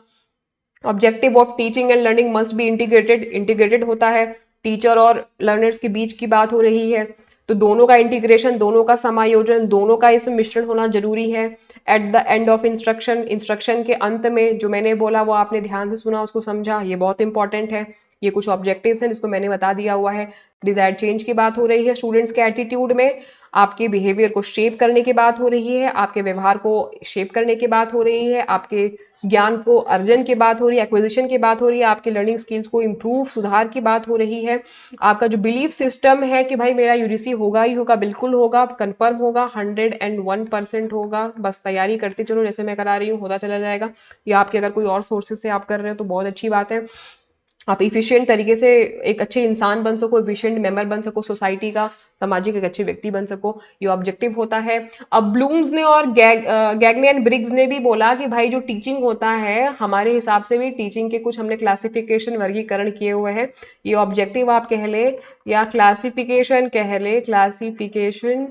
Objective of teaching and learning must be integrated, integrated होता है, टीचर और लर्नर्स के बीच की बात हो रही है, तो दोनों का इंटीग्रेशन, दोनों का समायोजन, दोनों का इसमें मिश्रण होना जरूरी है। At the end of instruction, instruction के अंत में जो मैंने बोला वो आपने ध्यान से सुना, उसको समझा, ये बहुत इंपॉर्टेंट है। ये कुछ ऑब्जेक्टिव्स हैं जिसको मैंने बता दिया हुआ है। डिजायर्ड चेंज की बात हो रही है स्टूडेंट्स के एटीट्यूड में, आपके बिहेवियर को शेप करने की बात हो रही है, आपके व्यवहार को शेप करने की बात हो रही है, आपके ज्ञान को अर्जन की बात हो रही है, एक्विजिशन की बात हो रही है, आपके लर्निंग स्किल्स को इम्प्रूव सुधार की बात हो रही है, आपका जो बिलीफ सिस्टम है कि भाई मेरा यूजीसी होगा ही होगा, बिल्कुल होगा, कंफर्म होगा, 101% होगा, बस तैयारी करते चलो जैसे मैं करा रही हूँ होता चला जाएगा। या आपके अगर कोई और सोर्सेज से आप कर रहे हो तो बहुत अच्छी बात है। आप इफिशिएंट तरीके से एक अच्छे इंसान बन सको, इफिशिएंट मेंबर बन सको सोसाइटी का, सामाजिक एक अच्छे व्यक्ति बन सको, ये ऑब्जेक्टिव होता है। अब ब्लूम्स ने और गैग्ने एंड ब्रिग्स ने भी बोला कि भाई जो टीचिंग होता है हमारे हिसाब से भी टीचिंग के कुछ हमने क्लासिफिकेशन वर्गीकरण किए हुए हैं, ये ऑब्जेक्टिव आप कह ले या क्लासिफिकेशन कह ले, क्लासिफिकेशन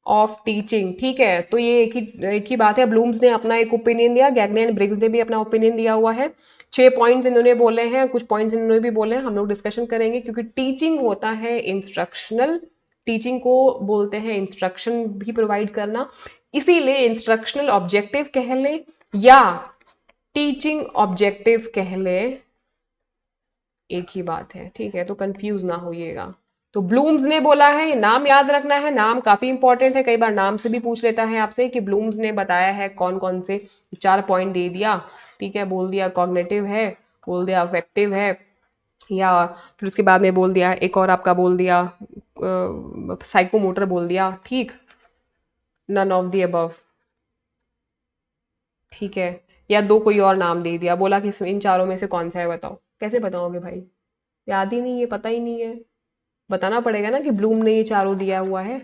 ऑफ टीचिंग, ठीक है। तो ये एक ही बात है। ब्लूम्स ने अपना एक ओपिनियन दिया, गैग्ने एंड ब्रिग्स ने भी अपना ओपिनियन दिया हुआ है। 6 पॉइंट्स इन्होंने बोले हैं, कुछ पॉइंट्स इन्होंने भी बोले हैं, हम लोग डिस्कशन करेंगे क्योंकि टीचिंग होता है इंस्ट्रक्शनल, टीचिंग को बोलते हैं इंस्ट्रक्शन भी प्रोवाइड करना, इसीलिए इंस्ट्रक्शनल ऑब्जेक्टिव कह ले या टीचिंग ऑब्जेक्टिव कह ले, एक ही बात है, ठीक है। तो कंफ्यूज ना होइएगा। तो ब्लूम्स ने बोला है, ये नाम याद रखना है, नाम काफी इंपॉर्टेंट है, कई बार नाम से भी पूछ लेता है आपसे कि ब्लूम्स ने बताया है कौन कौन से, 4 पॉइंट दे दिया, ठीक है, बोल दिया कॉग्निटिव है, बोल दिया अफेक्टिव है, या फिर उसके बाद में बोल दिया एक और आपका बोल दिया साइकोमोटर बोल दिया, ठीक, नन ऑफ दी अबव, ठीक है। या दो कोई और नाम दे दिया, बोला कि इन चारों में से कौन सा है बताओ, कैसे बताओगे भाई, याद ही नहीं है, पता ही नहीं है, बताना पड़ेगा ना कि ब्लूम ने ये चारों दिया हुआ है।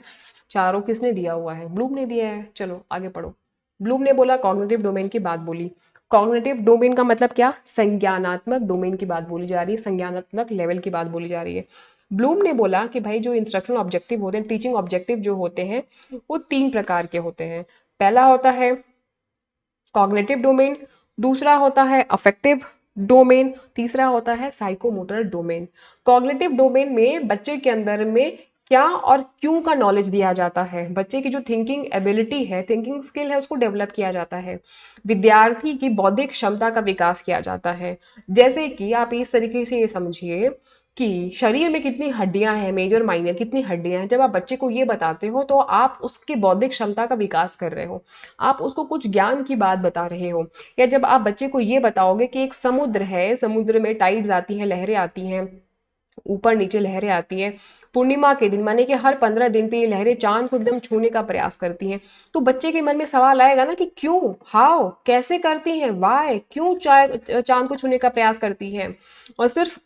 चारों किसने दिया हुआ है, ब्लूम ने दिया है। चलो आगे पढ़ो। ब्लूम ने बोला कॉग्निटिव डोमेन की बात बोली। कॉग्निटिव डोमेन का मतलब क्या, संज्ञानात्मक डोमेन की बात बोली जा रही है, संज्ञानात्मक लेवल की बात बोली जा रही है। ब्लूम ने बोला कि भाई जो इंस्ट्रक्शनल ऑब्जेक्टिव होते हैं, टीचिंग ऑब्जेक्टिव जो होते हैं वो 3 प्रकार के होते हैं। पहला होता है कॉग्निटिव डोमेन, दूसरा होता है अफेक्टिव डोमेन, तीसरा होता है साइकोमोटर डोमेन। कॉग्निटिव डोमेन में बच्चे के अंदर में क्या और क्यों का नॉलेज दिया जाता है, बच्चे की जो थिंकिंग एबिलिटी है, थिंकिंग स्किल है, उसको डेवलप किया जाता है, विद्यार्थी की बौद्धिक क्षमता का विकास किया जाता है। जैसे कि आप इस तरीके से ये समझिए कि शरीर में कितनी हड्डियां हैं, मेजर माइनर कितनी हड्डियां हैं, जब आप बच्चे को ये बताते हो तो आप उसकी बौद्धिक क्षमता का विकास कर रहे हो, आप उसको कुछ ज्ञान की बात बता रहे हो। या जब आप बच्चे को ये बताओगे कि एक समुद्र है, समुद्र में टाइड्स आती हैं, लहरें आती हैं, ऊपर नीचे लहरें आती हैं, पूर्णिमा के दिन माने कि हर 15 दिन पे ये लहरें चांद को एकदम छूने का प्रयास करती हैं, तो बच्चे के मन में सवाल आएगा ना कि क्यों, हाउ, कैसे करती हैं, वाई, क्यों चांद को छूने का प्रयास करती हैं, और सिर्फ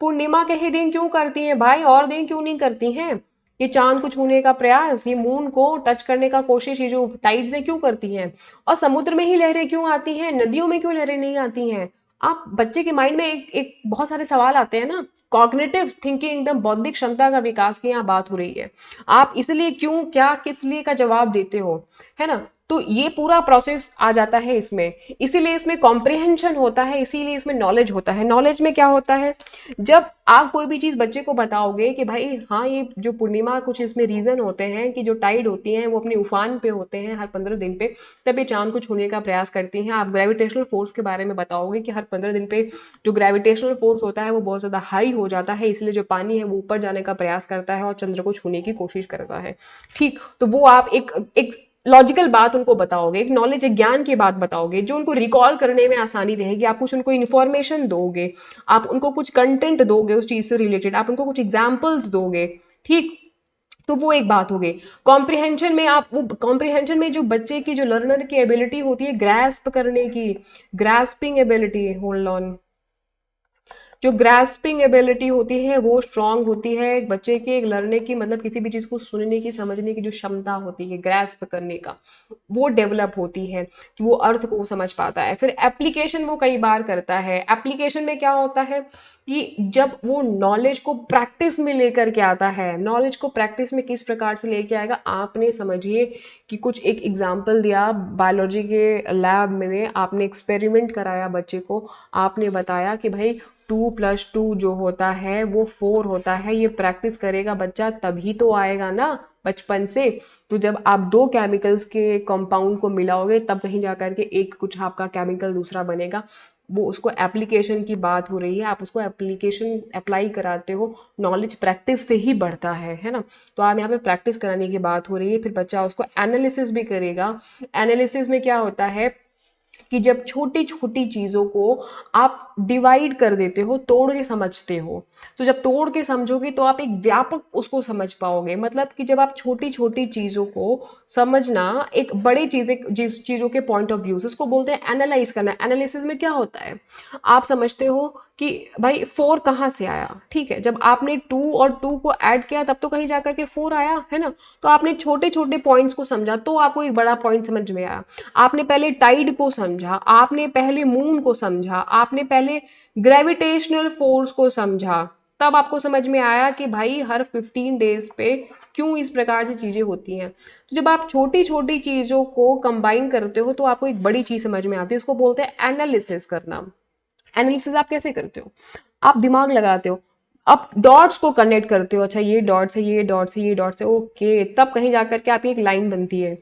पूर्णिमा के ही दिन क्यों करती हैं भाई, और दिन क्यों नहीं करती हैं, ये चांद को छूने का प्रयास, ये मून को टच करने का कोशिश, ये जो टाइड्स है क्यों करती हैं, और समुद्र में ही लहरें क्यों आती हैं, नदियों में क्यों लहरें नहीं आती हैं। आप बच्चे के माइंड में एक बहुत सारे सवाल आते हैं ना, कॉग्निटिव थिंकिंग, एकदम बौद्धिक क्षमता का विकास की यहाँ बात हो रही है। आप इसलिए क्यों, क्या, किस लिए का जवाब देते हो, है ना। तो ये पूरा प्रोसेस आ जाता है इसमें, इसीलिए इसमें कॉम्प्रिहेंशन होता है, इसीलिए इसमें नॉलेज होता है। नॉलेज में क्या होता है, जब आप कोई भी चीज बच्चे को बताओगे कि भाई हाँ ये जो पूर्णिमा, कुछ इसमें रीजन होते हैं कि जो टाइड होती हैं वो अपने उफान पे होते हैं हर 15 दिन पे, तब ये चांद को छूने का प्रयास करती हैं। आप ग्रेविटेशनल फोर्स के बारे में बताओगे कि हर 15 दिन पे जो ग्रेविटेशनल फोर्स होता है वो बहुत ज्यादा हाई हो जाता है, इसलिए जो पानी है वो ऊपर जाने का प्रयास करता है और चंद्र को छूने की कोशिश करता है, ठीक। तो वो आप एक लॉजिकल बात उनको बताओगे, एक नॉलेज, एक ज्ञान की बात बताओगे जो उनको रिकॉल करने में आसानी रहेगी। आप कुछ उनको इन्फॉर्मेशन दोगे, आप उनको कुछ कंटेंट दोगे उस चीज से रिलेटेड, आप उनको कुछ एग्जाम्पल्स दोगे, ठीक। तो वो एक बात हो गई। कॉम्प्रिहेंशन में आप वो कॉम्प्रिहेंशन में जो बच्चे की, जो लर्नर की एबिलिटी होती है ग्रैस्प करने की, ग्रैस्पिंग एबिलिटी, होल्ड ऑन, जो ग्रास्पिंग एबिलिटी होती है वो स्ट्रांग होती है एक बच्चे के, एक लर्ने की, मतलब किसी भी चीज को सुनने की, समझने की जो क्षमता होती है, ग्रास्प करने का, वो डेवलप होती है कि वो अर्थ को समझ पाता है। फिर एप्लीकेशन वो कई बार करता है। एप्लीकेशन में क्या होता है कि जब वो नॉलेज को प्रैक्टिस में लेकर के आता है, नॉलेज को प्रैक्टिस में किस प्रकार से लेके आएगा, आपने समझिए कि कुछ एक एग्जाम्पल दिया, बायोलॉजी के लैब में आपने एक्सपेरिमेंट कराया बच्चे को, आपने बताया कि भाई 2+2 जो होता है वो 4 होता है, ये प्रैक्टिस करेगा बच्चा तभी तो आएगा ना बचपन से। तो जब आप दो केमिकल्स के कंपाउंड को मिलाओगे तब कहीं जाकर के एक कुछ आपका केमिकल दूसरा बनेगा। वो उसको एप्लीकेशन की बात हो रही है, आप उसको एप्लीकेशन अप्लाई कराते हो, नॉलेज प्रैक्टिस से ही बढ़ता है ना। तो आप यहाँ पे प्रैक्टिस कराने की बात हो रही है, फिर बच्चा उसको एनालिसिस भी करेगा। एनालिसिस में क्या होता है कि जब छोटी छोटी चीजों को आप डिवाइड कर देते हो, तोड़ के समझते हो, तो जब तोड़ के समझोगे तो आप एक व्यापक उसको समझ पाओगे। मतलब कि जब आप छोटी छोटी चीजों को समझना, एक बड़ी जिस चीजों के पॉइंट ऑफ व्यू, उसको बोलते हैं एनालाइज करना। एनालिसिस में क्या होता है, आप समझते हो कि भाई फोर कहाँ से आया, ठीक है, जब आपने टू और टू को ऐड किया तब तो कहीं जाकर के फोर आया है ना। तो आपने छोटे छोटे पॉइंट्स को समझा तो आपको एक बड़ा पॉइंट समझ में आया। आपने पहले टाइड को समझा, आपने पहले मून को समझा, आपने पहले ग्रेविटेशनल फोर्स को समझा, तब आपको समझ में आया कि भाई हर 15 डेज पे क्यों इस प्रकार की चीजें होती हैं। तो जब आप छोटी छोटी चीजों को कंबाइन करते हो तो आपको एक बड़ी चीज समझ में आती है, इसको बोलते हैं एनालिसिस करना। एनालिसिस आप कैसे करते हो, आप दिमाग लगाते हो, आप डॉट्स को कनेक्ट करते हो, अच्छा ये डॉट्स है, ये डॉट्स है, ये डॉट्स है, ओके, तब कहीं जाकर के आपकी एक लाइन बनती है।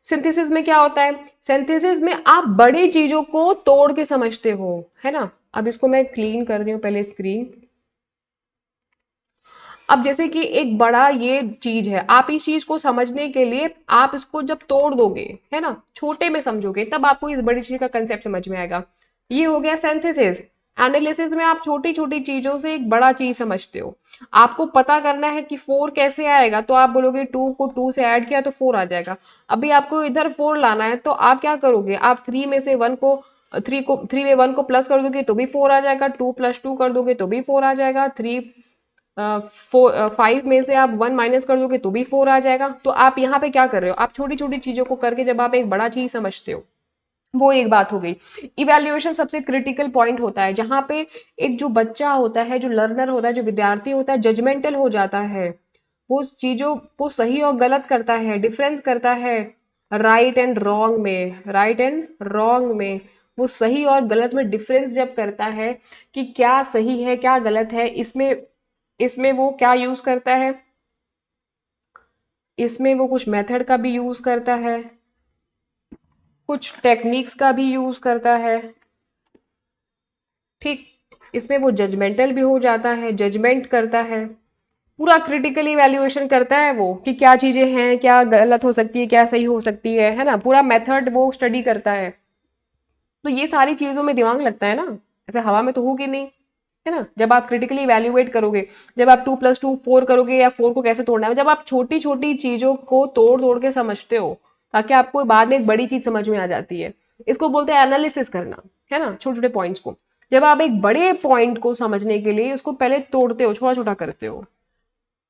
सिंथेसिस में क्या होता है, सिंथेसिस में आप बड़ी चीजों को तोड़ के समझते हो, है ना। अब इसको मैं क्लीन कर रही हूँ पहले स्क्रीन। अब जैसे कि एक बड़ा ये चीज है, आप इस चीज को समझने के लिए आप इसको जब तोड़ दोगे, है ना, छोटे में समझोगे, तब आपको इस बड़ी चीज का कंसेप्ट समझ में आएगा। ये हो गया सिंथेसिस। एनालिसिस में आप छोटी छोटी चीजों से एक बड़ा चीज समझते हो। आपको पता करना है कि फोर कैसे आएगा, तो आप बोलोगे टू को टू से ऐड किया तो फोर आ जाएगा। अभी आपको इधर फोर लाना है, तो आप क्या करोगे, आप थ्री में से वन को थ्री में वन को प्लस कर दोगे तो भी फोर आ जाएगा, टू प्लस टू कर दोगे तो भी फोर आ जाएगा, थ्री फाइव में से आप वन माइनस कर दोगे तो भी फोर आ जाएगा। तो आप यहाँ पे क्या कर रहे हो, आप छोटी छोटी चीजों को करके जब आप एक बड़ा चीज समझते हो, वो एक बात हो गई। इवैल्यूएशन सबसे क्रिटिकल पॉइंट होता है, जहां पे एक जो बच्चा होता है, जो लर्नर होता है, जो विद्यार्थी होता है, जजमेंटल हो जाता है। वो चीजों को सही और गलत करता है, डिफरेंस करता है राइट एंड रॉन्ग में, राइट एंड रॉन्ग में। वो सही और गलत में डिफरेंस जब करता है कि क्या सही है क्या गलत है, इसमें इसमें वो क्या यूज करता है, इसमें वो कुछ मेथड का भी यूज करता है, कुछ टेक्निक्स का भी यूज करता है, ठीक। इसमें वो जजमेंटल भी हो जाता है, जजमेंट करता है, पूरा क्रिटिकली इवैल्यूएशन करता है वो कि क्या चीजें हैं, क्या गलत हो सकती है, क्या सही हो सकती है ना, पूरा मेथड वो स्टडी करता है। तो ये सारी चीजों में दिमाग लगता है ना, ऐसे हवा में तो होगी नहीं, है ना। जब आप क्रिटिकली इवैल्यूएट करोगे, जब आप टू प्लस टू फोर करोगे या फोर को कैसे तोड़ना है, जब आप छोटी छोटी चीजों को तोड़ तोड़ के समझते हो, ताकि आपको बाद में एक बड़ी चीज समझ में आ जाती है, इसको बोलते हैं एनालिसिस करना, है ना, छोटे छोटे पॉइंट्स को। जब आप एक बड़े पॉइंट को समझने के लिए उसको पहले तोड़ते हो, छोटा छोटा करते हो।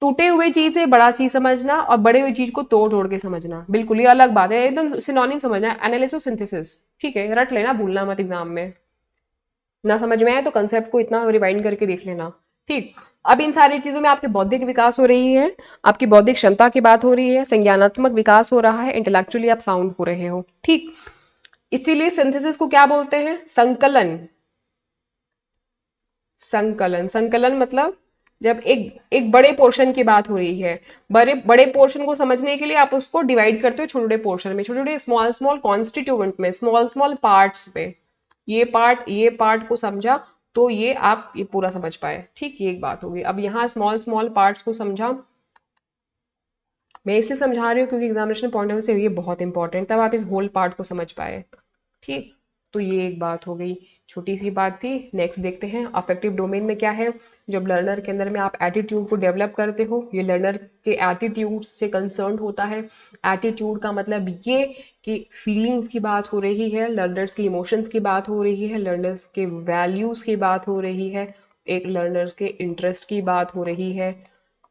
टूटे हुए चीज से बड़ा चीज समझना और बड़े हुए चीज को तोड़ तोड़ के समझना, बिल्कुल ये अलग बात है, एकदम सिनोनिम समझना है, एनालिसिस सिंथेसिस। ठीक है, रट लेना, भूलना मत एग्जाम में। ना समझ में आए तो कंसेप्ट को इतना रिवाइंड करके देख लेना। ठीक। अब इन सारी चीजों में आपके बौद्धिक विकास हो रही है, आपकी बौद्धिक क्षमता की बात हो रही है, संज्ञानात्मक विकास हो रहा है, इंटेलेक्चुअली आप साउंड हो रहे हो, ठीक। इसीलिए सिंथेसिस को क्या बोलते हैं, संकलन। संकलन, संकलन मतलब जब एक एक बड़े पोर्शन की बात हो रही है, बड़े बड़े पोर्शन को समझने के लिए आप उसको डिवाइड करते हो छोटे छोटे पोर्शन में, छोटे छोटे स्मॉल स्मॉल कॉन्स्टिट्यूएंट में, स्मॉल स्मॉल पार्ट्स पे। ये पार्ट को समझा तो ये आप ये पूरा समझ पाए, ठीक, ये एक बात होगी। अब यहाँ स्मॉल स्मॉल पार्ट्स को समझा, मैं इसलिए समझा रही हूँ क्योंकि एग्जामिनेशन पॉइंट ऑफ व्यू से ये बहुत इंपॉर्टेंट, तब आप इस होल पार्ट को समझ पाए, ठीक। तो ये एक बात हो गई, छोटी सी बात थी। नेक्स्ट देखते हैं अफेक्टिव डोमेन में क्या है। जब लर्नर के अंदर में आप एटीट्यूड को डेवलप करते हो, ये लर्नर के एटीट्यूड से कंसर्न होता है। एटीट्यूड का मतलब ये कि फीलिंग्स की बात हो रही है, लर्नर्स की इमोशंस की बात हो रही है, लर्नर्स के वैल्यूज की बात हो रही है, एक लर्नर्स के इंटरेस्ट की बात हो रही है।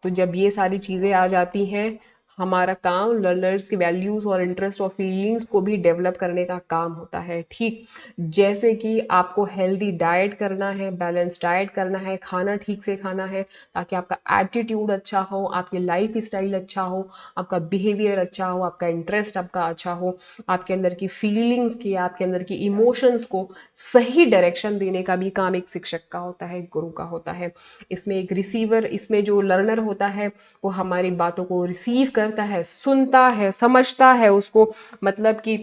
तो जब ये सारी चीजें आ जाती हैं, हमारा काम लर्नर्स की वैल्यूज और इंटरेस्ट और फीलिंग्स को भी डेवलप करने का काम होता है, ठीक। जैसे कि आपको हेल्दी डाइट करना है, बैलेंस डाइट करना है, खाना ठीक से खाना है, ताकि आपका एटीट्यूड अच्छा हो, आपकी लाइफ स्टाइल अच्छा हो, आपका बिहेवियर अच्छा हो, आपका इंटरेस्ट आपका अच्छा हो, आपके अंदर की फीलिंग्स की, आपके अंदर की इमोशंस को सही डायरेक्शन देने का भी काम एक शिक्षक का होता है, गुरु का होता है। इसमें एक रिसीवर, इसमें जो लर्नर होता है वो हमारी बातों को रिसीव करता है, सुनता है, समझता है उसको। मतलब कि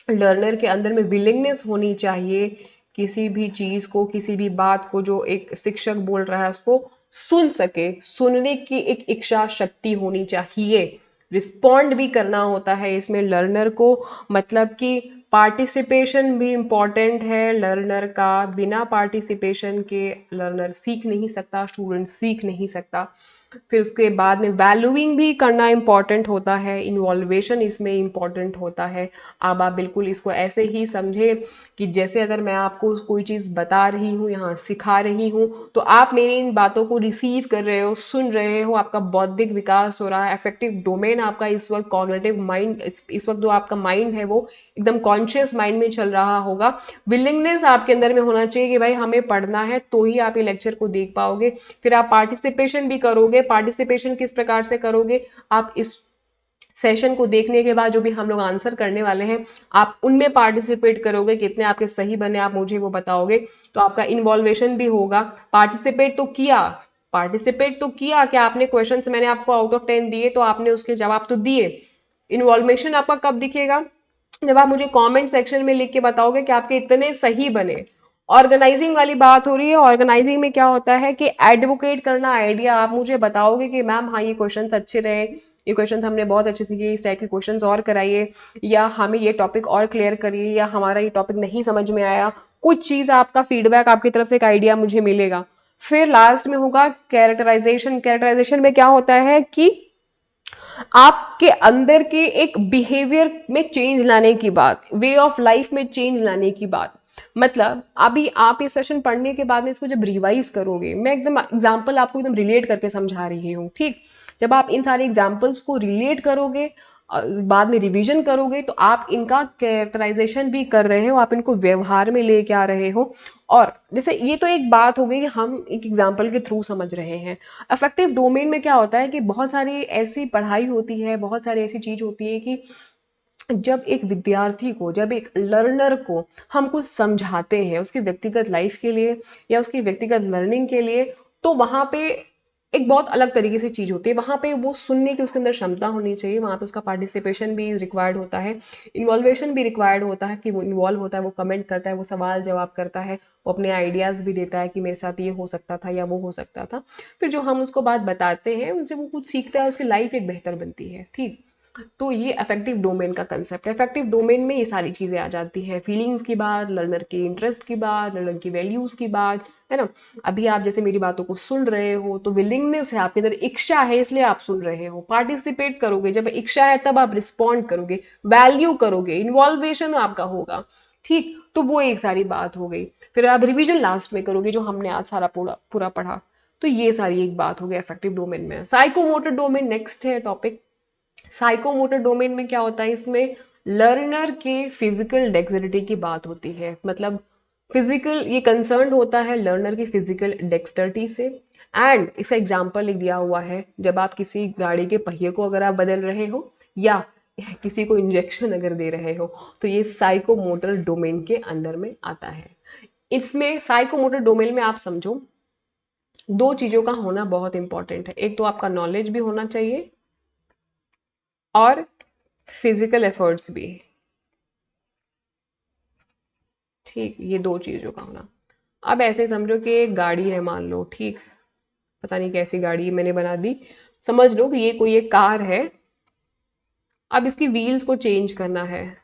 लर्नर के अंदर में विलिंगनेस होनी चाहिए किसी भी चीज को, किसी भी बात को जो एक शिक्षक बोल रहा है उसको सुन सके, सुनने की एक इच्छा शक्ति होनी चाहिए, रिस्पॉन्ड भी करना होता है इसमें लर्नर को। मतलब कि पार्टिसिपेशन भी इम्पॉर्टेंट है लर्नर का, बिना पार्टिसिपेशन के लर्नर सीख नहीं सकता, स्टूडेंट सीख नहीं सकता। फिर उसके बाद में वैल्यूइंग भी करना इम्पॉर्टेंट होता है, इन्वॉल्वेशन इसमें इम्पॉर्टेंट होता है। अब आप बिल्कुल इसको ऐसे ही समझे कि जैसे अगर मैं आपको कोई चीज़ बता रही हूँ, यहाँ सिखा रही हूँ, तो आप मेरी इन बातों को रिसीव कर रहे हो, सुन रहे हो, आपका बौद्धिक विकास हो रहा है, अफेक्टिव डोमेन आपका इस वक्त कॉग्निटिव माइंड, इस वक्त जो आपका माइंड है वो एकदम कॉन्शियस माइंड में चल रहा होगा। विलिंगनेस आपके अंदर में होना चाहिए कि भाई हमें पढ़ना है, तो ही आप ये लेक्चर को देख पाओगे। फिर आप पार्टिसिपेशन भी करोगे। पार्टिसिपेशन किस प्रकार से करोगे? आप इस सेशन को देखने के बाद जो भी हम लोग आंसर करने वाले हैं, आप उनमें पार्टिसिपेट करोगे, कितने आपके सही बने आप मुझे वो बताओगे, तो आपका इन्वॉल्वेशन भी होगा। पार्टिसिपेट तो किया, पार्टिसिपेट तो किया कि आपने क्वेश्चंस मैंने आपको आउट ऑफ 10 दिए तो आपने उसके जवाब तो दिए। इन्वॉल्वेशन आपका कब दिखेगा? जब आप मुझे कमेंट सेक्शन में लिख के बताओगे कि आपके इतने सही बने। ऑर्गेनाइजिंग वाली बात हो रही है। ऑर्गेनाइजिंग में क्या होता है कि एडवोकेट करना आइडिया, आप मुझे बताओगे कि मैम हाँ ये क्वेश्चंस अच्छे रहे, ये क्वेश्चंस हमने बहुत अच्छे से किए, इस टाइप के क्वेश्चंस और कराइए, या हमें ये टॉपिक और क्लियर करिए, या हमारा ये टॉपिक नहीं समझ में आया, कुछ चीज आपका फीडबैक आपकी तरफ से एक आइडिया मुझे मिलेगा। फिर लास्ट में होगा कैरेक्टराइजेशन। कैरेक्टराइजेशन में क्या होता है कि आपके अंदर के एक बिहेवियर में चेंज लाने की बात, वे ऑफ लाइफ में चेंज लाने की बात। मतलब अभी आप ये सेशन पढ़ने के बाद में इसको जब रिवाइज करोगे, मैं एकदम एग्जांपल आपको एकदम रिलेट करके समझा रही हूँ, ठीक? जब आप इन सारे एग्जांपल्स को रिलेट करोगे, बाद में रिवीजन करोगे, तो आप इनका कैरेक्टराइजेशन भी कर रहे हो, आप इनको व्यवहार में लेके आ रहे हो। और जैसे ये तो एक बात हो गई कि हम एक एग्जाम्पल के थ्रू समझ रहे हैं। अफेक्टिव डोमेन में क्या होता है कि बहुत सारी ऐसी पढ़ाई होती है, बहुत सारी ऐसी चीज होती है कि जब एक विद्यार्थी को, जब एक लर्नर को हम कुछ समझाते हैं उसकी व्यक्तिगत लाइफ के लिए या उसकी व्यक्तिगत लर्निंग के लिए, तो वहां पे एक बहुत अलग तरीके से चीज होती है। वहां पे वो सुनने की उसके अंदर क्षमता होनी चाहिए, वहां पे उसका पार्टिसिपेशन भी रिक्वायर्ड होता है, इन्वॉल्वेशन भी रिक्वायर्ड होता है कि वो इन्वॉल्व होता है, वो कमेंट करता है, वो सवाल जवाब करता है, वो अपने आइडियाज भी देता है कि मेरे साथ ये हो सकता था या वो हो सकता था। फिर जो हम उसको बात बताते हैं उनसे वो कुछ सीखता है, उसकी लाइफ एक बेहतर बनती है, ठीक? तो ये अफेक्टिव डोमेन का कंसेप्ट है। अफेक्टिव डोमेन में ये सारी चीजें आ जाती है, फीलिंग्स की बात, लर्नर के इंटरेस्ट की बात, लर्नर की वैल्यूज की बात, है ना? अभी आप जैसे मेरी बातों को सुन रहे हो तो विलिंगनेस है आपके अंदर, इच्छा है इसलिए आप सुन रहे हो। पार्टिसिपेट करोगे, जब इच्छा है तब आप रिस्पॉन्ड करोगे, वैल्यू करोगे, इन्वॉल्वेशन आपका होगा, ठीक? तो वो एक सारी बात हो गई। फिर आप रिवीजन लास्ट में करोगे जो हमने आज सारा पूरा पूरा पढ़ा। तो ये सारी एक बात हो गई अफेक्टिव डोमेन में। साइकोमोटर डोमेन नेक्स्ट है टॉपिक। साइकोमोटर डोमेन में क्या होता है? इसमें लर्नर के फिजिकल डेक्सिलिटी की बात होती है। मतलब फिजिकल, ये कंसर्न होता है लर्नर की फिजिकल डेक्सटर्टी से। एंड इसका एग्जांपल लिख दिया हुआ है, जब आप किसी गाड़ी के पहिए को अगर आप बदल रहे हो या किसी को इंजेक्शन अगर दे रहे हो, तो ये साइकोमोटर डोमेन के अंदर में आता है। इसमें साइकोमोटर डोमेन में आप समझो दो चीजों का होना बहुत इंपॉर्टेंट है। एक तो आपका नॉलेज भी होना चाहिए और फिजिकल एफर्ट्स भी, ठीक? ये दो चीजों का होना। अब ऐसे समझो कि एक गाड़ी है मान लो, ठीक? पता नहीं कैसी गाड़ी मैंने बना दी, समझ लो कि ये कोई एक कार है। अब इसकी व्हील्स को चेंज करना है,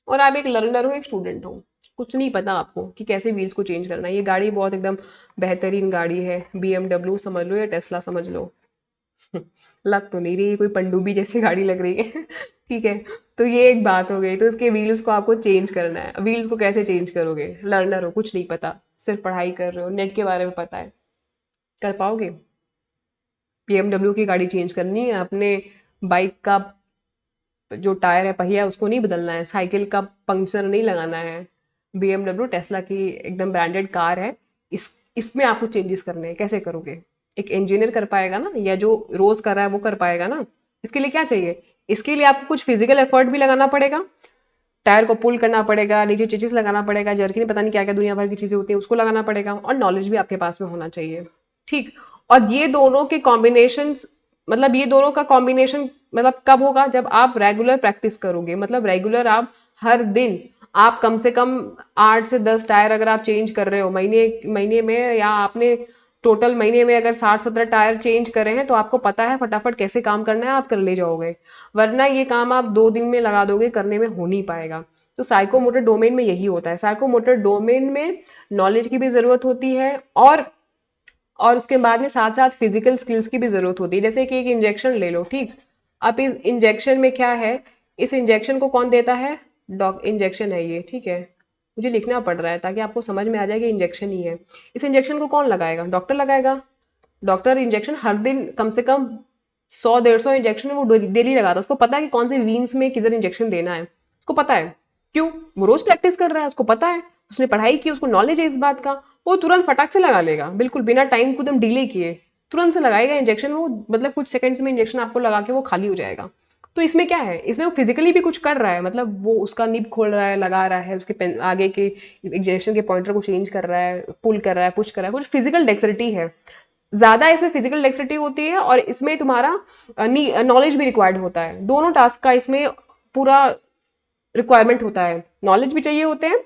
और आप एक लर्नर हो, एक स्टूडेंट हो, कुछ नहीं पता आपको कि कैसे व्हील्स को चेंज करना है। ये गाड़ी बहुत एकदम बेहतरीन गाड़ी है, BMW समझ लो या टेस्ला समझ लो। लग तो नहीं रही, कोई पनडुब्बी जैसी गाड़ी लग रही है। ठीक है, तो ये एक बात हो गई। तो इसके व्हील्स को आपको चेंज करना है। व्हील्स को कैसे चेंज करोगे? लर्नर हो, कुछ नहीं पता, सिर्फ पढ़ाई कर रहे हो, नेट के बारे में पता है, कर पाओगे? BMW की गाड़ी चेंज करनी है, अपने बाइक का जो टायर है, पहिया, उसको नहीं बदलना है, साइकिल का पंक्चर नहीं लगाना है। BMW टेस्ला की एकदम ब्रांडेड कार है, इसमें आपको चेंजेस करने हैं, कैसे करोगे? एक इंजीनियर कर पाएगा ना, या जो रोज कर रहा है वो कर पाएगा ना? इसके लिए क्या चाहिए? इसके लिए आपको कुछ फिजिकल एफर्ट भी लगाना पड़ेगा, टायर को पुल करना पड़ेगा, नीचे चेचिस लगाना पड़ेगा, जर्किन, पता नहीं क्या क्या दुनिया भर की चीजें होती है, उसको लगाना पड़ेगा, और नॉलेज भी आपके पास में होना चाहिए, ठीक? और ये दोनों के कॉम्बिनेशन, मतलब ये दोनों का कॉम्बिनेशन मतलब कब होगा? जब आप रेगुलर प्रैक्टिस करोगे। मतलब रेगुलर आप हर दिन आप कम से कम 8 से 10 टायर अगर आप चेंज कर रहे हो महीने महीने में, या आपने टोटल महीने में अगर 60-70 टायर चेंज करे हैं, तो आपको पता है फटाफट कैसे काम करना है, आप कर ले जाओगे। वरना ये काम आप 2 दिन में लगा दोगे, करने में हो नहीं पाएगा। तो साइकोमोटर डोमेन में यही होता है। साइकोमोटर डोमेन में नॉलेज की भी जरूरत होती है, और उसके बाद में साथ साथ फिजिकल स्किल्स की भी जरूरत होती है। जैसे कि एक इंजेक्शन ले लो, ठीक। अब इस इंजेक्शन में क्या है, इस इंजेक्शन को कौन देता है? डॉक इंजेक्शन है ये, ठीक है। मुझे लिखना पड़ रहा है ताकि आपको समझ में आ जाए कि इंजेक्शन ही है। इस इंजेक्शन को कौन लगाएगा? डॉक्टर लगाएगा। डॉक्टर इंजेक्शन हर दिन कम से कम 100-150 इंजेक्शन वो डेली लगाता है। उसको पता है कि कौन से वीन्स में किधर इंजेक्शन देना है, उसको पता है। क्यों? वो रोज प्रैक्टिस कर रहा है, उसको पता है, उसने पढ़ाई की, उसको नॉलेज है इस बात का। वो तुरंत फटाक से लगा लेगा, बिल्कुल बिना टाइम को एकदम डिले किए तुरंत से लगाएगा इंजेक्शन। वो मतलब कुछ सेकंड्स में इंजेक्शन आपको लगा के वो खाली हो जाएगा। तो इसमें क्या है, इसमें वो फिजिकली भी कुछ कर रहा है, मतलब वो उसका निब खोल रहा है, लगा रहा है, उसके आगे के इंजेक्शन के पॉइंटर को चेंज कर रहा है, पुल कर रहा है, पुश कर रहा है, कुछ फिजिकल डेक्सिलिटी है। ज्यादा इसमें फिजिकल डेक्सिलिटी होती है, और इसमें तुम्हारा नॉलेज भी रिक्वायर्ड होता है। दोनों टास्क का इसमें पूरा रिक्वायरमेंट होता है। नॉलेज भी चाहिए होते हैं,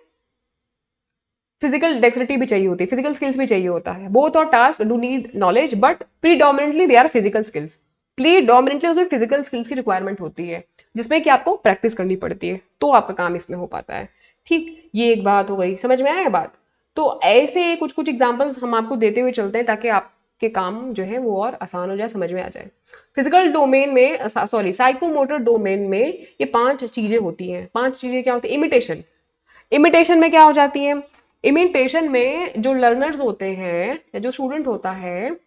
फिजिकल डेक्सिलिटी भी चाहिए होती है, फिजिकल स्किल्स भी चाहिए होता है। बोथ और task do need knowledge, but predominantly they are physical skills. Predominantly उसमें फिजिकल स्किल्स की रिक्वायरमेंट होती है, जिसमें कि आपको प्रैक्टिस करनी पड़ती है, तो आपका काम इसमें हो पाता है। ठीक, ये एक बात हो गई, समझ में आया बात? तो ऐसे कुछ कुछ एग्जाम्पल्स हम आपको देते हुए चलते हैं, ताकि आपके काम जो है वो और आसान हो जाए, समझ में आ जाए। फिजिकल डोमेन में, सॉरी, साइकोमोटर डोमेन में ये 5 चीजें होती हैं। 5 चीजें क्या होती है? इमिटेशन। इमिटेशन में क्या हो जाती है? इमिटेशन में जो लर्नर्स होते हैं या जो स्टूडेंट होता है,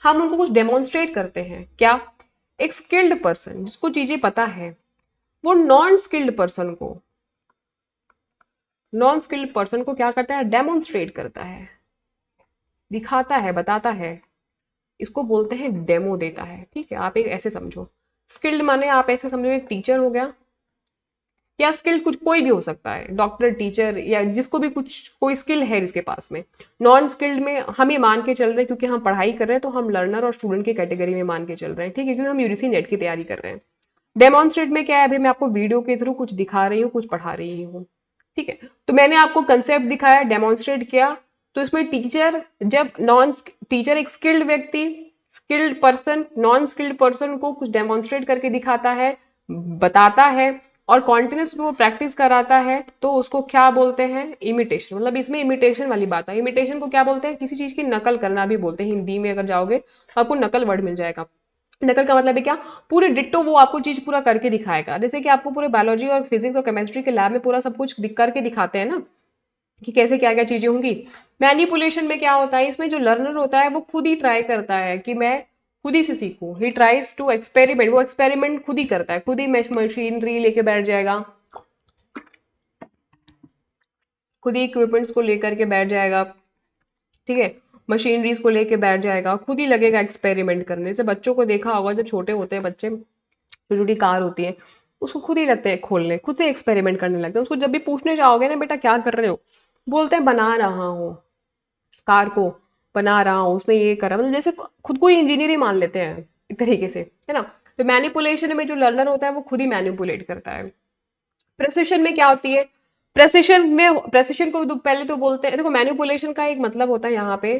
हम उनको कुछ डेमोन्स्ट्रेट करते हैं। क्या? एक स्किल्ड पर्सन जिसको चीजें पता है, वो नॉन स्किल्ड पर्सन को क्या करता है? डेमोन्स्ट्रेट करता है, दिखाता है, बताता है। इसको बोलते हैं डेमो देता है, ठीक है। आप एक ऐसे समझो, स्किल्ड माने आप ऐसे समझो एक टीचर हो गया, या स्किल्ड कुछ कोई भी हो सकता है, डॉक्टर, टीचर, या जिसको भी कुछ कोई स्किल है जिसके पास में। नॉन स्किल्ड में हम ये मान के चल रहे हैं, क्योंकि हम पढ़ाई कर रहे हैं, तो हम लर्नर और स्टूडेंट की कैटेगरी में मान के चल रहे हैं, ठीक है, क्योंकि हम यूजीसी नेट की तैयारी कर रहे हैं। डेमोन्स्ट्रेट में क्या है? अभी मैं आपको वीडियो के थ्रू कुछ दिखा रही हूँ, कुछ पढ़ा रही हूँ, ठीक है। तो मैंने आपको कंसेप्ट दिखाया, डेमोन्स्ट्रेट किया। तो इसमें टीचर, जब नॉन टीचर एक स्किल्ड व्यक्ति, skilled person non skilled person को कुछ डेमोन्स्ट्रेट करके दिखाता है, बताता है, और कॉन्टिन्यूस वो प्रैक्टिस कराता है, तो उसको क्या बोलते हैं? इमिटेशन। मतलब इसमें इमिटेशन वाली बात है। इमिटेशन को क्या बोलते हैं? किसी चीज की नकल करना भी बोलते हैं। हिंदी में अगर जाओगे तो आपको नकल वर्ड मिल जाएगा। नकल का मतलब है क्या? पूरे डिट्टो वो आपको चीज पूरा करके दिखाएगा। जैसे कि आपको पूरे बायोलॉजी और फिजिक्स और केमिस्ट्री के लैब में पूरा सब कुछ करके दिखाते हैं ना, कि कैसे क्या क्या चीजें होंगी। मैनिपुलेशन में क्या होता है? इसमें जो लर्नर होता है वो खुद ही ट्राई करता है कि मैं खुद ही से सीखूं। ही ट्राइज टू एक्सपेरिमेंट, वो एक्सपेरिमेंट खुद ही करता है, खुद ही मशीनरी लेके बैठ जाएगा, खुद ही इक्विपमेंट्स को लेकर के बैठ जाएगा, ठीक है। मशीनरीज को लेके बैठ जाएगा, खुद ही लगेगा एक्सपेरिमेंट करने। जैसे बच्चों को देखा होगा, जब छोटे होते हैं बच्चे, छोटी छोटी कार होती है, उसको खुद ही लगते हैं खोलने, खुद से एक्सपेरिमेंट करने लगते हैं। उसको जब भी पूछने जाओगे ना, बेटा क्या कर रहे हो, बोलते हैं बना रहा हूँ, कार को बना रहा हूँ, उसमें ये कर रहा हूँ। मतलब जैसे खुद को ही इंजीनियर ही मान लेते हैं एक तरीके से, है ना। तो मैनिपुलेशन में जो लर्नर होता है वो खुद ही मैनिपुलेट करता है। प्रेसिशन में क्या होती है? प्रेसिशन को तो पहले तो बोलते हैं, देखो मैनिपुलेशन का एक मतलब होता है, यहाँ पे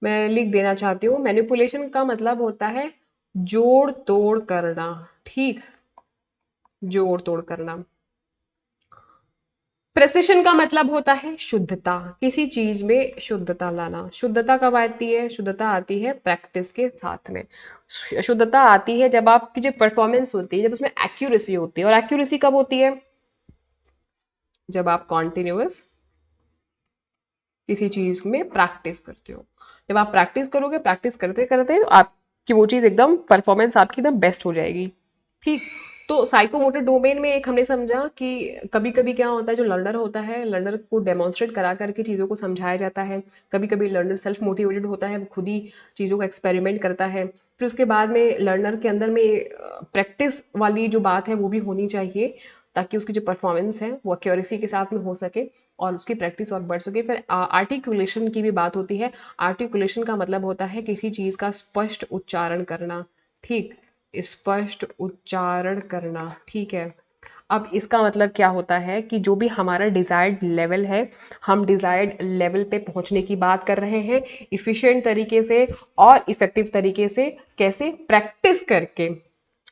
मैं लिख देना चाहती हूँ। मैनिपुलेशन का मतलब होता है जोड़ तोड़ करना, ठीक। जोड़ तोड़ करना। प्रेसिशन का मतलब होता है शुद्धता, किसी चीज में शुद्धता लाना। शुद्धता कब आती है? शुद्धता आती है प्रैक्टिस के साथ में। शुद्धता आती है जब आपकी जो परफॉर्मेंस होती है, जब उसमें एक्यूरेसी होती है। और एक्यूरेसी कब होती है? जब आप कॉन्टिन्यूअस किसी चीज में प्रैक्टिस करते हो। जब आप प्रैक्टिस करोगे, प्रैक्टिस करते करते तो आपकी वो चीज एकदम परफॉर्मेंस आपकी एकदम बेस्ट हो जाएगी, ठीक। तो साइकोमोटर डोमेन में एक हमने समझा कि कभी कभी क्या होता है, जो लर्नर होता है, लर्नर को डेमोन्स्ट्रेट करा करके चीज़ों को समझाया जाता है। कभी कभी लर्नर सेल्फ मोटिवेटेड होता है, वो खुद ही चीज़ों को एक्सपेरिमेंट करता है। फिर उसके बाद में लर्नर के अंदर में प्रैक्टिस वाली जो बात है वो भी होनी चाहिए, ताकि उसकी जो परफॉर्मेंस है वो एक्यूरेसी के साथ में हो सके, और उसकी प्रैक्टिस और बढ़ सके। फिर आर्टिकुलेशन की भी बात होती है। आर्टिकुलेशन का मतलब होता है किसी चीज़ का स्पष्ट उच्चारण करना, ठीक। स्पष्ट उच्चारण करना, ठीक है। अब इसका मतलब क्या होता है कि जो भी हमारा डिजायर्ड लेवल है, हम डिजायर्ड लेवल पे पहुंचने की बात कर रहे हैं इफिशिएंट तरीके से और इफेक्टिव तरीके से, कैसे प्रैक्टिस करके।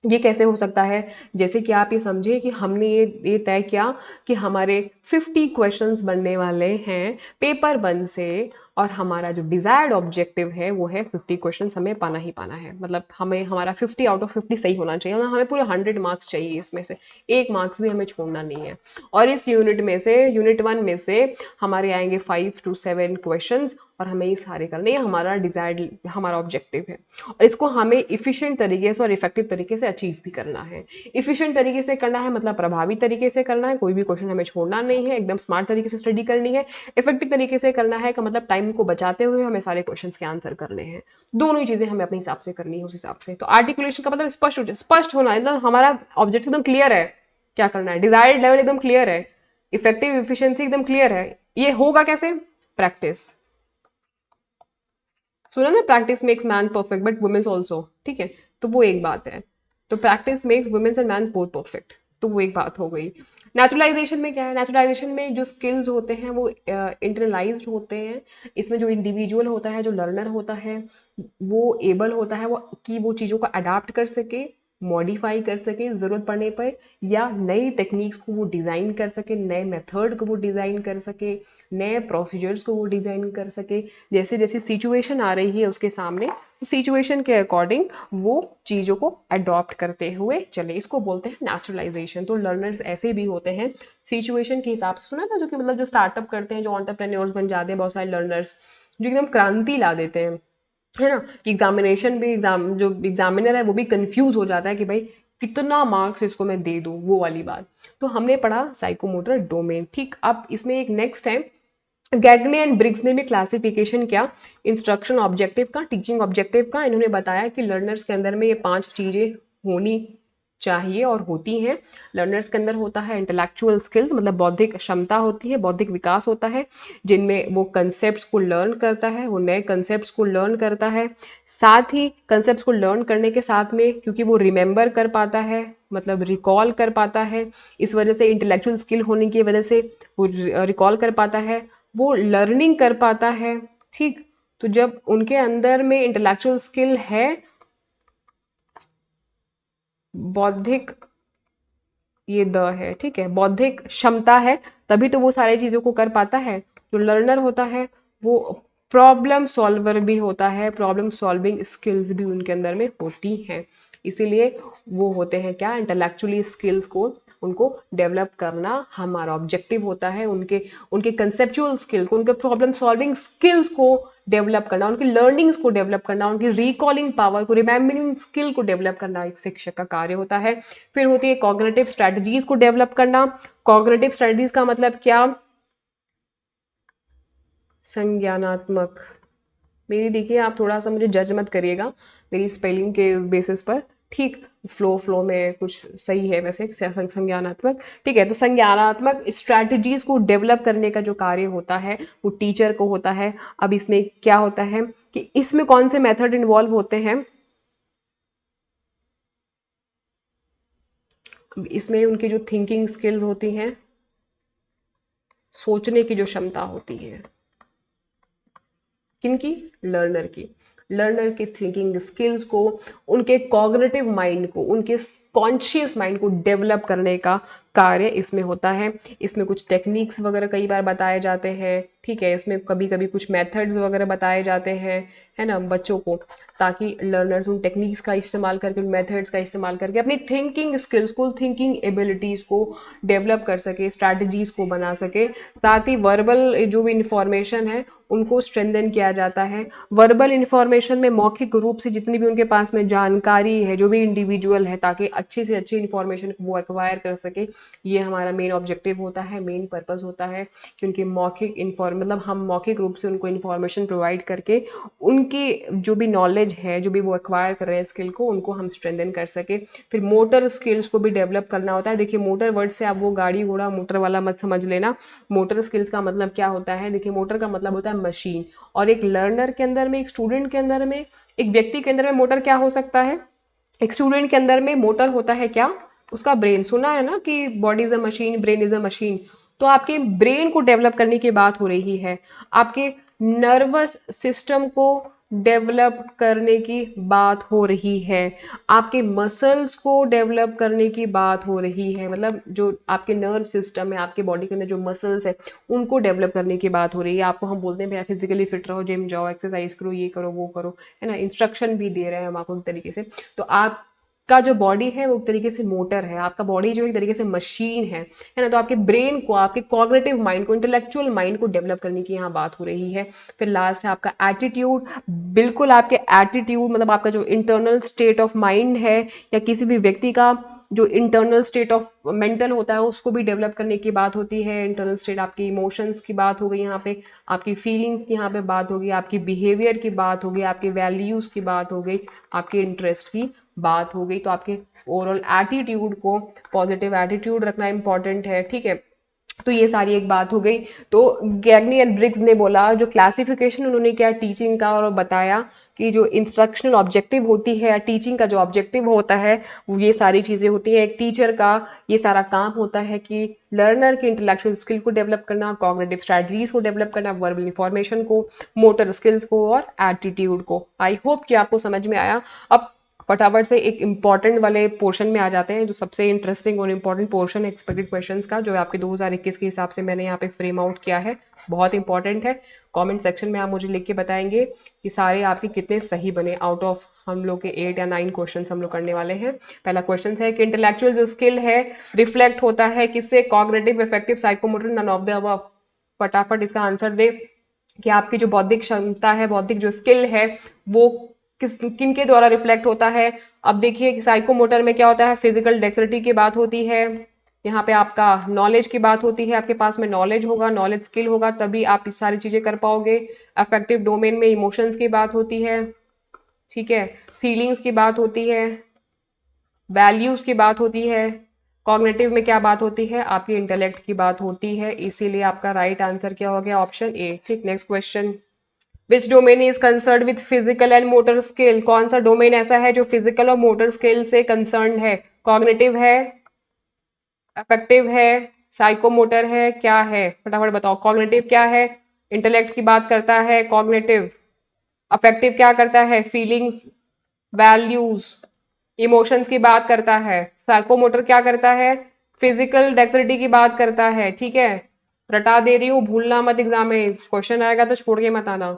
ये कैसे हो सकता है? जैसे कि आप ये समझे कि हमने ये तय किया कि हमारे 50 क्वेश्चंस बनने वाले हैं पेपर 1 से, और हमारा जो डिजायर्ड ऑब्जेक्टिव है वो है 50 क्वेश्चंस हमें पाना ही पाना है। मतलब हमें हमारा 50 आउट ऑफ 50 सही होना चाहिए, मतलब हमें पूरे 100 मार्क्स चाहिए, इसमें से एक मार्क्स भी हमें छोड़ना नहीं है। और इस यूनिट में से, यूनिट 1 में से हमारे आएंगे 5 to 7 क्वेश्चंस, और हमें ये सारे करने, ये हमारा डिजायर्ड, हमारा ऑब्जेक्टिव है। और इसको हमें इफिशिएंट तरीके से और इफेक्टिव तरीके से अचीव भी करना है। इफिशिएंट तरीके से करना है मतलब प्रभावी तरीके से करना है, कोई भी क्वेश्चन हमें छोड़ना नहीं है, एकदम स्मार्ट तरीके से स्टडी करनी है। इफेक्टिव तरीके से करना है का मतलब टाइम को बचाते हुए हमें सारे क्वेश्चन के आंसर करने हैं। दोनों ही चीजें हमें अपने हिसाब से करनी है, उस हिसाब से। तो आर्टिकुलेशन का मतलब स्पष्ट होना, मतलब हमारा ऑब्जेक्टिव एकदम क्लियर है, क्या करना है, डिजायर्ड लेवल एकदम क्लियर है, इफेक्टिव इफिशियंसी एकदम क्लियर है। ये होगा कैसे? प्रैक्टिस। सुना ना, practice makes man perfect but womens also, ठीक है। तो वो एक बात है। तो practice makes womens and man both perfect, तो वो एक बात हो गई। नेचुरलाइजेशन में क्या है? नेचुरलाइजेशन में जो स्किल्स होते हैं वो इंटरलाइज्ड होते हैं। इसमें जो इंडिविजुअल होता है, जो लर्नर होता है, वो एबल होता है वो कि वो चीज़ों को अडाप्ट कर सके, मॉडिफाई कर सके ज़रूरत पड़ने पर, या नई टेक्निक्स को वो डिज़ाइन कर सके, नए मेथड को वो डिज़ाइन कर सके, नए प्रोसीजर्स को वो डिज़ाइन कर सके। जैसे जैसे सिचुएशन आ रही है उसके सामने, उस सिचुएशन के अकॉर्डिंग वो चीज़ों को अडॉप्ट करते हुए चले, इसको बोलते हैं नेचुरलाइजेशन। तो लर्नर्स ऐसे भी होते हैं सिचुएशन के हिसाब से, सुना ना, जो कि मतलब जो स्टार्टअप करते हैं, जो एंटरप्रेन्योर्स बन जाते हैं, बहुत सारे लर्नर्स जो एकदम क्रांति ला देते हैं, है ना। कि एग्जामिनेशन भी, जो एग्जामिनर है वो भी कंफ्यूज हो जाता है कि भाई कितना मार्क्स इसको मैं दे दूं, वो वाली बात। तो हमने पढ़ा साइकोमोटर डोमेन, ठीक। अब इसमें एक नेक्स्ट है, गैगने एंड ब्रिग्स ने भी क्लासिफिकेशन किया इंस्ट्रक्शन ऑब्जेक्टिव का, टीचिंग ऑब्जेक्टिव का। इन्होंने बताया कि लर्नर्स के अंदर में ये 5 चीजें होनी चाहिए और होती हैं। लर्नर्स के अंदर होता है इंटेलेक्चुअल स्किल्स, मतलब बौद्धिक क्षमता होती है, बौद्धिक विकास होता है, जिनमें वो कंसेप्ट्स को लर्न करता है, वो नए कंसेप्ट्स को लर्न करता है। साथ ही कंसेप्ट्स को लर्न करने के साथ में, क्योंकि वो रिमेंबर कर पाता है, मतलब रिकॉल कर पाता है, इस वजह से इंटेलेक्चुअल स्किल होने की वजह से वो रिकॉल कर पाता है, वो लर्निंग कर पाता है, ठीक। तो जब उनके अंदर में इंटेलेक्चुअल स्किल है, बौद्धिक, ये द है, ठीक है, बौद्धिक क्षमता है, तभी तो वो सारी चीजों को कर पाता है। जो लर्नर होता है वो प्रॉब्लम सॉल्वर भी होता है, प्रॉब्लम सॉल्विंग स्किल्स भी उनके अंदर में होती हैं। इसीलिए वो होते हैं क्या, इंटेलेक्चुअली स्किल्स को उनको डेवलप करना हमारा ऑब्जेक्टिव होता है। उनके उनके कंसेप्चुअल स्किल को, उनके प्रॉब्लम सॉल्विंग स्किल्स को डेवलप करना, उनकी लर्निंग्स को डेवलप करना, उनकी रिकॉलिंग पावर को, रिमेम्बरिंग स्किल को डेवलप करना एक शिक्षक का कार्य होता है। फिर होती है कॉग्निटिव स्ट्रेटजीज को डेवलप करना। कॉग्निटिव स्ट्रेटजीज का मतलब क्या? संज्ञानात्मक। मेरी देखिए, आप थोड़ा सा मुझे जज मत करिएगा मेरी स्पेलिंग के बेसिस पर, ठीक। फ्लो में कुछ सही है वैसे, संज्ञानात्मक, ठीक है। तो संज्ञानात्मक स्ट्रैटेजीज को डेवलप करने का जो कार्य होता है वो टीचर को होता है। अब इसमें क्या होता है कि इसमें कौन से मेथड इन्वॉल्व होते हैं? इसमें उनकी जो थिंकिंग स्किल्स होती हैं, सोचने की जो क्षमता होती है, किनकी? लर्नर की। लर्नर के थिंकिंग स्किल्स को, उनके कॉग्निटिव माइंड को, उनके कॉन्शियस माइंड को डेवलप करने का कार्य इसमें होता है। इसमें कुछ टेक्निक्स वगैरह कई बार बताए जाते हैं, ठीक है। इसमें कभी कभी कुछ मेथड्स वगैरह बताए जाते हैं, है ना, बच्चों को, ताकि लर्नर्स उन टेक्निक्स का इस्तेमाल करके, उन मेथड्स का इस्तेमाल करके अपनी थिंकिंग स्किल्स को, थिंकिंग एबिलिटीज को डेवलप कर सके, स्ट्रैटेजीज को बना सके। साथ ही वर्बल जो भी इंफॉर्मेशन है उनको स्ट्रेंथन किया जाता है। वर्बल इंफॉर्मेशन में मौखिक रूप से जितनी भी उनके पास में जानकारी है, जो भी इंडिविजुअल है, ताकि अच्छे से अच्छी इंफॉर्मेशन को वो एक्वायर कर सके। ये हमारा मेन ऑब्जेक्टिव होता है, मेन पर्पस होता है कि उनके मौखिक इन्फॉर्म मतलब हम मौखिक रूप से उनको इन्फॉर्मेशन प्रोवाइड करके उनकी जो भी नॉलेज है, जो भी वो एक्वायर कर रहे हैं स्किल को, उनको हम स्ट्रेंथन कर सके। फिर मोटर स्किल्स को भी डेवलप करना होता है। देखिए, मोटर वर्ड से आप वो गाड़ी घोड़ा मोटर वाला मत समझ लेना। मोटर स्किल्स का मतलब क्या होता है? देखिए, मोटर का मतलब होता है मशीन, और एक लर्नर के अंदर में, एक स्टूडेंट के अंदर में, एक व्यक्ति के अंदर में मोटर क्या हो सकता है? एक स्टूडेंट के अंदर में मोटर होता है क्या? उसका ब्रेन, सुना है ना कि body is a machine, brain is a machine. तो आपके ब्रेन को डेवलप करने की बात हो रही है, आपके नर्वस सिस्टम को डेवलप करने की बात हो रही है, आपके मसल्स को डेवलप करने की बात हो रही है। मतलब जो आपके नर्व सिस्टम है, आपके बॉडी के अंदर जो मसल्स है, उनको डेवलप करने की बात हो रही है। आपको हम बोलते हैं भैया फिजिकली फिट रहो, जिम जाओ, एक्सरसाइज करो, ये करो वो करो, है ना, इंस्ट्रक्शन भी दे रहे हैं हम आपको एक तरीके से। तो आप का जो बॉडी है वो एक तरीके से मोटर है, आपका बॉडी जो एक तरीके से मशीन है ना। तो आपके ब्रेन को, आपके कॉग्निटिव माइंड को, इंटेलेक्चुअल माइंड को डेवलप करने की यहाँ बात हो रही है। फिर लास्ट है आपका एटीट्यूड। बिल्कुल आपके एटीट्यूड मतलब आपका जो इंटरनल स्टेट ऑफ माइंड है, या किसी भी व्यक्ति का जो इंटरनल स्टेट ऑफ मेंटल होता है उसको भी डेवलप करने की बात होती है। इंटरनल स्टेट, आपकी इमोशंस की बात हो गई यहाँ पे, आपकी फीलिंग्स की यहाँ पे बात होगी, आपकी बिहेवियर की बात होगी, आपकी वैल्यूज की बात हो गई, आपके इंटरेस्ट की बात हो गई। तो आपके ओवरऑल एटीट्यूड को, पॉजिटिव एटीट्यूड रखना इंपॉर्टेंट है, ठीक है। तो ये सारी एक बात हो गई। तो गैग्नी एंड ब्रिग्स ने बोला, जो क्लासिफिकेशन उन्होंने किया टीचिंग का, और बताया कि जो इंस्ट्रक्शनल ऑब्जेक्टिव होती है, टीचिंग का जो ऑब्जेक्टिव होता है, वो ये सारी चीजें होती है। एक टीचर का ये सारा काम होता है कि लर्नर की इंटेलेक्चुअल स्किल को डेवलप करना, कॉग्निटिव स्ट्रेटजीज को डेवलप करना, वर्बल इंफॉर्मेशन को, मोटर स्किल्स को, और एटीट्यूड को। आई होप कि आपको समझ में आया। अब फटाफट से एक इंपॉर्टेंट वाले पोर्शन में आ जाते हैं, जो सबसे इंटरेस्टिंग और इंपॉर्टेंट पोर्शन है एक्सपेक्टेड क्वेश्चंस का, जो आपके 2021 के हिसाब से मैंने यहाँ पे फ्रेम आउट किया है। बहुत इंपॉर्टेंट है। कमेंट सेक्शन में आप मुझे लिख के बताएंगे कि सारे आपके कितने सही बने। आउट ऑफ हम लोग के 8 या 9 क्वेश्चन हम लोग करने वाले हैं। पहला क्वेश्चन है कि इंटेलेक्चुअल जो स्किल है रिफ्लेक्ट होता है किससे? Cognitive, effective, psychomotor, none of the above. फटाफट इसका आंसर दे कि आपकी जो बौद्धिक क्षमता है, बौद्धिक जो स्किल है, वो किन के द्वारा रिफ्लेक्ट होता है। अब देखिए कि साइकोमोटर में क्या होता है, फिजिकल डेक्सिलिटी की बात होती है। यहाँ पे आपका नॉलेज की बात होती है, आपके पास में नॉलेज होगा, नॉलेज स्किल होगा, तभी आप इस सारी चीजें कर पाओगे। अफेक्टिव डोमेन में इमोशंस की बात होती है, ठीक है, फीलिंग्स की बात होती है, वैल्यूज की बात होती है। कॉग्निटिव में क्या बात होती है? आपकी इंटेलेक्ट की बात होती है। इसीलिए आपका राइट आंसर क्या हो गया? Option A. ठीक, next question. Which domain is concern with physical and motor skill? कौन सा डोमेन ऐसा है जो फिजिकल और मोटर स्किल से कंसर्न है? कॉग्निटिव है, अफेक्टिव है, साइकोमोटर है, क्या है? फटाफट बताओ। कॉग्निटिव क्या है? इंटेलेक्ट की बात करता है कॉग्निटिव। अफेक्टिव क्या करता है? फीलिंग्स, वैल्यूज, इमोशंस की बात करता है। साइकोमोटर क्या करता है? फिजिकल डेक्सिलिटी की बात करता है, ठीक है। रटा दे रही हूँ, भूलना मत एग्जाम में, क्वेश्चन आएगा तो छोड़ के मत आना।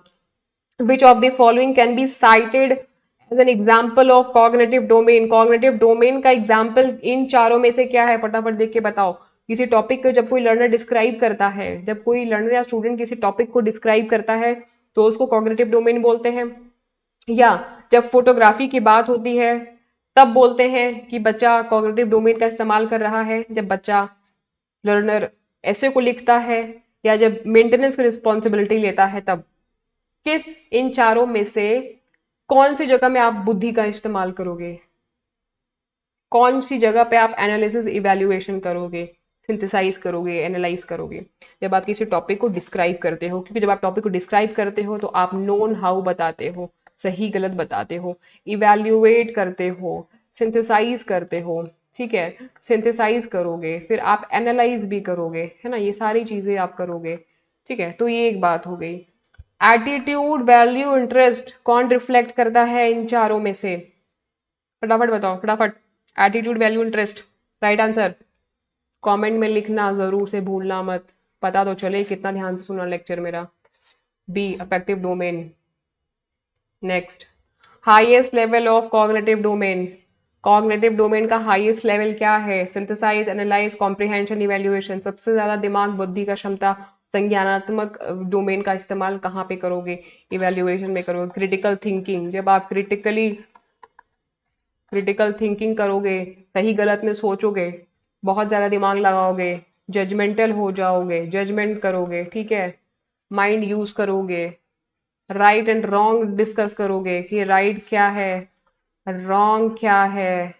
Which of the following can be cited as an example of cognitive domain? Cognitive domain का एग्जाम्पल इन चारों में से क्या है? फटाफट देख के बताओ। किसी टॉपिक को जब कोई लर्नर डिस्क्राइब करता है, जब कोई लर्नर या स्टूडेंट किसी टॉपिक को डिस्क्राइब करता है, तो उसको कॉग्निटिव डोमेन बोलते हैं। या जब फोटोग्राफी की बात होती है, तब बोलते हैं कि बच्चा कॉग्निटिव डोमेन का इस्तेमाल कर रहा है। जब बच्चा, लर्नर ऐसे को लिखता है, या जब मेंटेनेंस की रिस्पॉन्सिबिलिटी लेता है, तब। किस इन चारों में से कौन सी जगह में आप बुद्धि का इस्तेमाल करोगे? कौन सी जगह पे आप एनालिसिस इवैल्यूएशन करोगे, सिंथेसाइज करोगे, एनालाइज करोगे? जब आप किसी टॉपिक को डिस्क्राइब करते हो, क्योंकि जब आप टॉपिक को डिस्क्राइब करते हो तो आप नोन हाउ बताते हो, सही गलत बताते हो, इवैल्यूएट करते हो, सिंथेसाइज करते हो, ठीक है। सिंथेसाइज करोगे, फिर आप एनालाइज भी करोगे, है ना, ये सारी चीजें आप करोगे, ठीक है। तो ये एक बात हो गई। एटीट्यूड, वैल्यू, इंटरेस्ट कौन रिफ्लेक्ट करता है इन चारों में से? फटाफट बताओ, फटाफट। Attitude, value, interest. Right answer comment में लिखना जरूर से भूलना मत। पता तो चले कितना ध्यान से सुना लेक्चर मेरा। B, affective domain. Next, highest level of cognitive domain. Cognitive domain का हाईएस्ट लेवल क्या है? Synthesize, analyze, comprehension, evaluation. सबसे ज्यादा दिमाग, बुद्धि का क्षमता, संज्ञानात्मक डोमेन का इस्तेमाल कहाँ पे करोगे? इवैल्यूएशन में करोगे। क्रिटिकल थिंकिंग, जब आप क्रिटिकल थिंकिंग करोगे, सही गलत में सोचोगे, बहुत ज्यादा दिमाग लगाओगे, जजमेंटल हो जाओगे, जजमेंट करोगे, ठीक है, माइंड यूज करोगे, राइट एंड रॉन्ग डिस्कस करोगे कि राइट क्या है, रॉन्ग क्या है,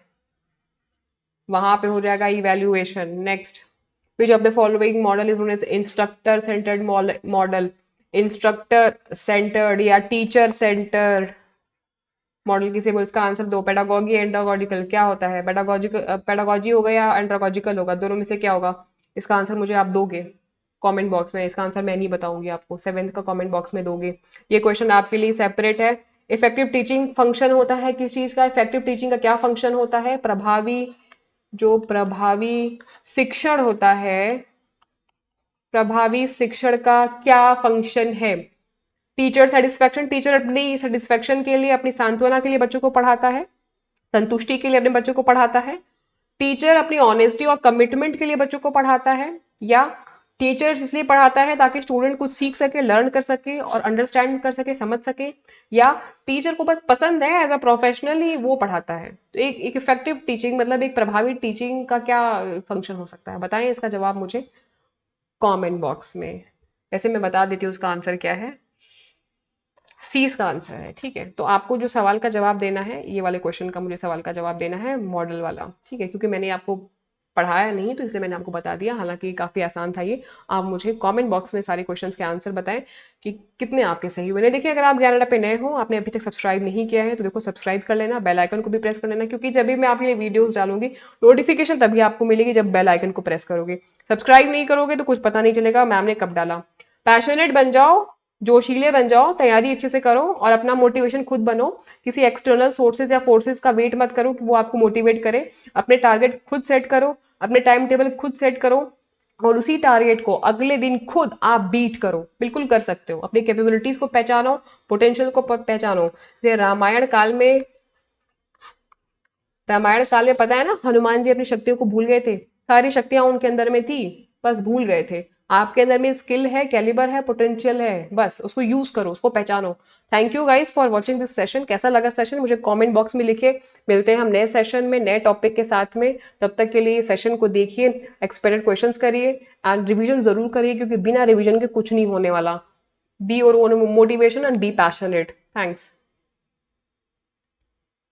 वहां पे हो जाएगा evaluation. Next, which of the following model is known as instructor centered model? Instructor centered या टीचर सेंटर्ड मॉडल किसे बोल, इसका आंसर दो। पेडागोगी एंड्रागोजिकल क्या होता है? पेडागोजिकल पेडागोजी होगा या एंड्रागोजिकल होगा, दोनों में से क्या होगा? इसका आंसर मुझे आप दोगे कमेंट बॉक्स में। इसका आंसर मैं नहीं बताऊंगी आपको, सेवेंथ का कमेंट बॉक्स में दोगे। ये क्वेश्चन आपके लिए सेपरेट है। इफेक्टिव टीचिंग फंक्शन होता है किस चीज का? इफेक्टिव टीचिंग का क्या फंक्शन होता है? प्रभावी, जो प्रभावी शिक्षण होता है, प्रभावी शिक्षण का क्या फंक्शन है? टीचर सेटिस्फेक्शन, टीचर अपनी सेटिस्फेक्शन के लिए, अपनी सांत्वना के लिए बच्चों को पढ़ाता है, संतुष्टि के लिए अपने बच्चों को पढ़ाता है। टीचर अपनी ऑनेस्टी और कमिटमेंट के लिए बच्चों को पढ़ाता है, या टीचर्स इसलिए पढ़ाता है ताकि स्टूडेंट कुछ सीख सके, लर्न कर सके और अंडरस्टैंड कर सके, समझ सके, या टीचर को बस पसंद है एज अ प्रोफेशनल ही वो पढ़ाता है? तो एक इफेक्टिव टीचिंग मतलब एक प्रभावी टीचिंग का क्या फंक्शन हो सकता है? बताएं इसका जवाब मुझे कमेंट बॉक्स में। वैसे मैं बता देती हूँ उसका आंसर क्या है। सी इसका आंसर है, ठीक है। तो आपको जो सवाल का जवाब देना है, ये वाले क्वेश्चन का मुझे सवाल का जवाब देना है मॉडल वाला, ठीक है, क्योंकि मैंने आपको पढ़ाया नहीं तो इसलिए मैंने आपको बता दिया, हालांकि काफी आसान था ये। आप मुझे कमेंट बॉक्स में सारे क्वेश्चंस के आंसर बताएं कि कितने आपके सही हुए। देखिए, अगर आप ज्ञानडा पे नए हो, आपने अभी तक सब्सक्राइब नहीं किया है, तो देखो सब्सक्राइब कर लेना, बेल आइकन को भी प्रेस कर लेना, क्योंकि जब भी मैं आपके लिए वीडियोस डालूंगी नोटिफिकेशन तभी आपको मिलेगी जब बेल आइकन को प्रेस करोगे। सब्सक्राइब नहीं करोगे तो कुछ पता नहीं चलेगा मैम ने कब डाला। पैशनेट बन जाओ, जोशीले बन जाओ, तैयारी अच्छे से करो और अपना मोटिवेशन खुद बनो। किसी एक्सटर्नल सोर्सेज या फोर्सेज का वेट मत करो कि वो आपको मोटिवेट करे। अपने टारगेट खुद सेट करो, अपने टाइम टेबल खुद सेट करो और उसी टारगेट को अगले दिन खुद आप बीट करो। बिल्कुल कर सकते हो। अपनी कैपेबिलिटीज को पहचानो, पोटेंशियल को पहचानो। जैसे रामायण काल में पता है ना, हनुमान जी अपनी शक्तियों को भूल गए थे। सारी शक्तियां उनके अंदर में थी, बस भूल गए थे। आपके अंदर में स्किल है, कैलिबर है, पोटेंशियल है, बस उसको यूज करो, उसको पहचानो। Thank you guys for watching this session. कैसा लगा सेशन मुझे कमेंट बॉक्स में लिखिए। मिलते हैं हम नए सेशन में नए टॉपिक के साथ में। तब तक के लिए सेशन को देखिए, एक्सपेक्टेड क्वेश्चंस करिए एंड रिवीजन जरूर करिए, क्योंकि बिना रिवीजन के कुछ नहीं होने वाला। बी और motivation and be passionate. Thanks.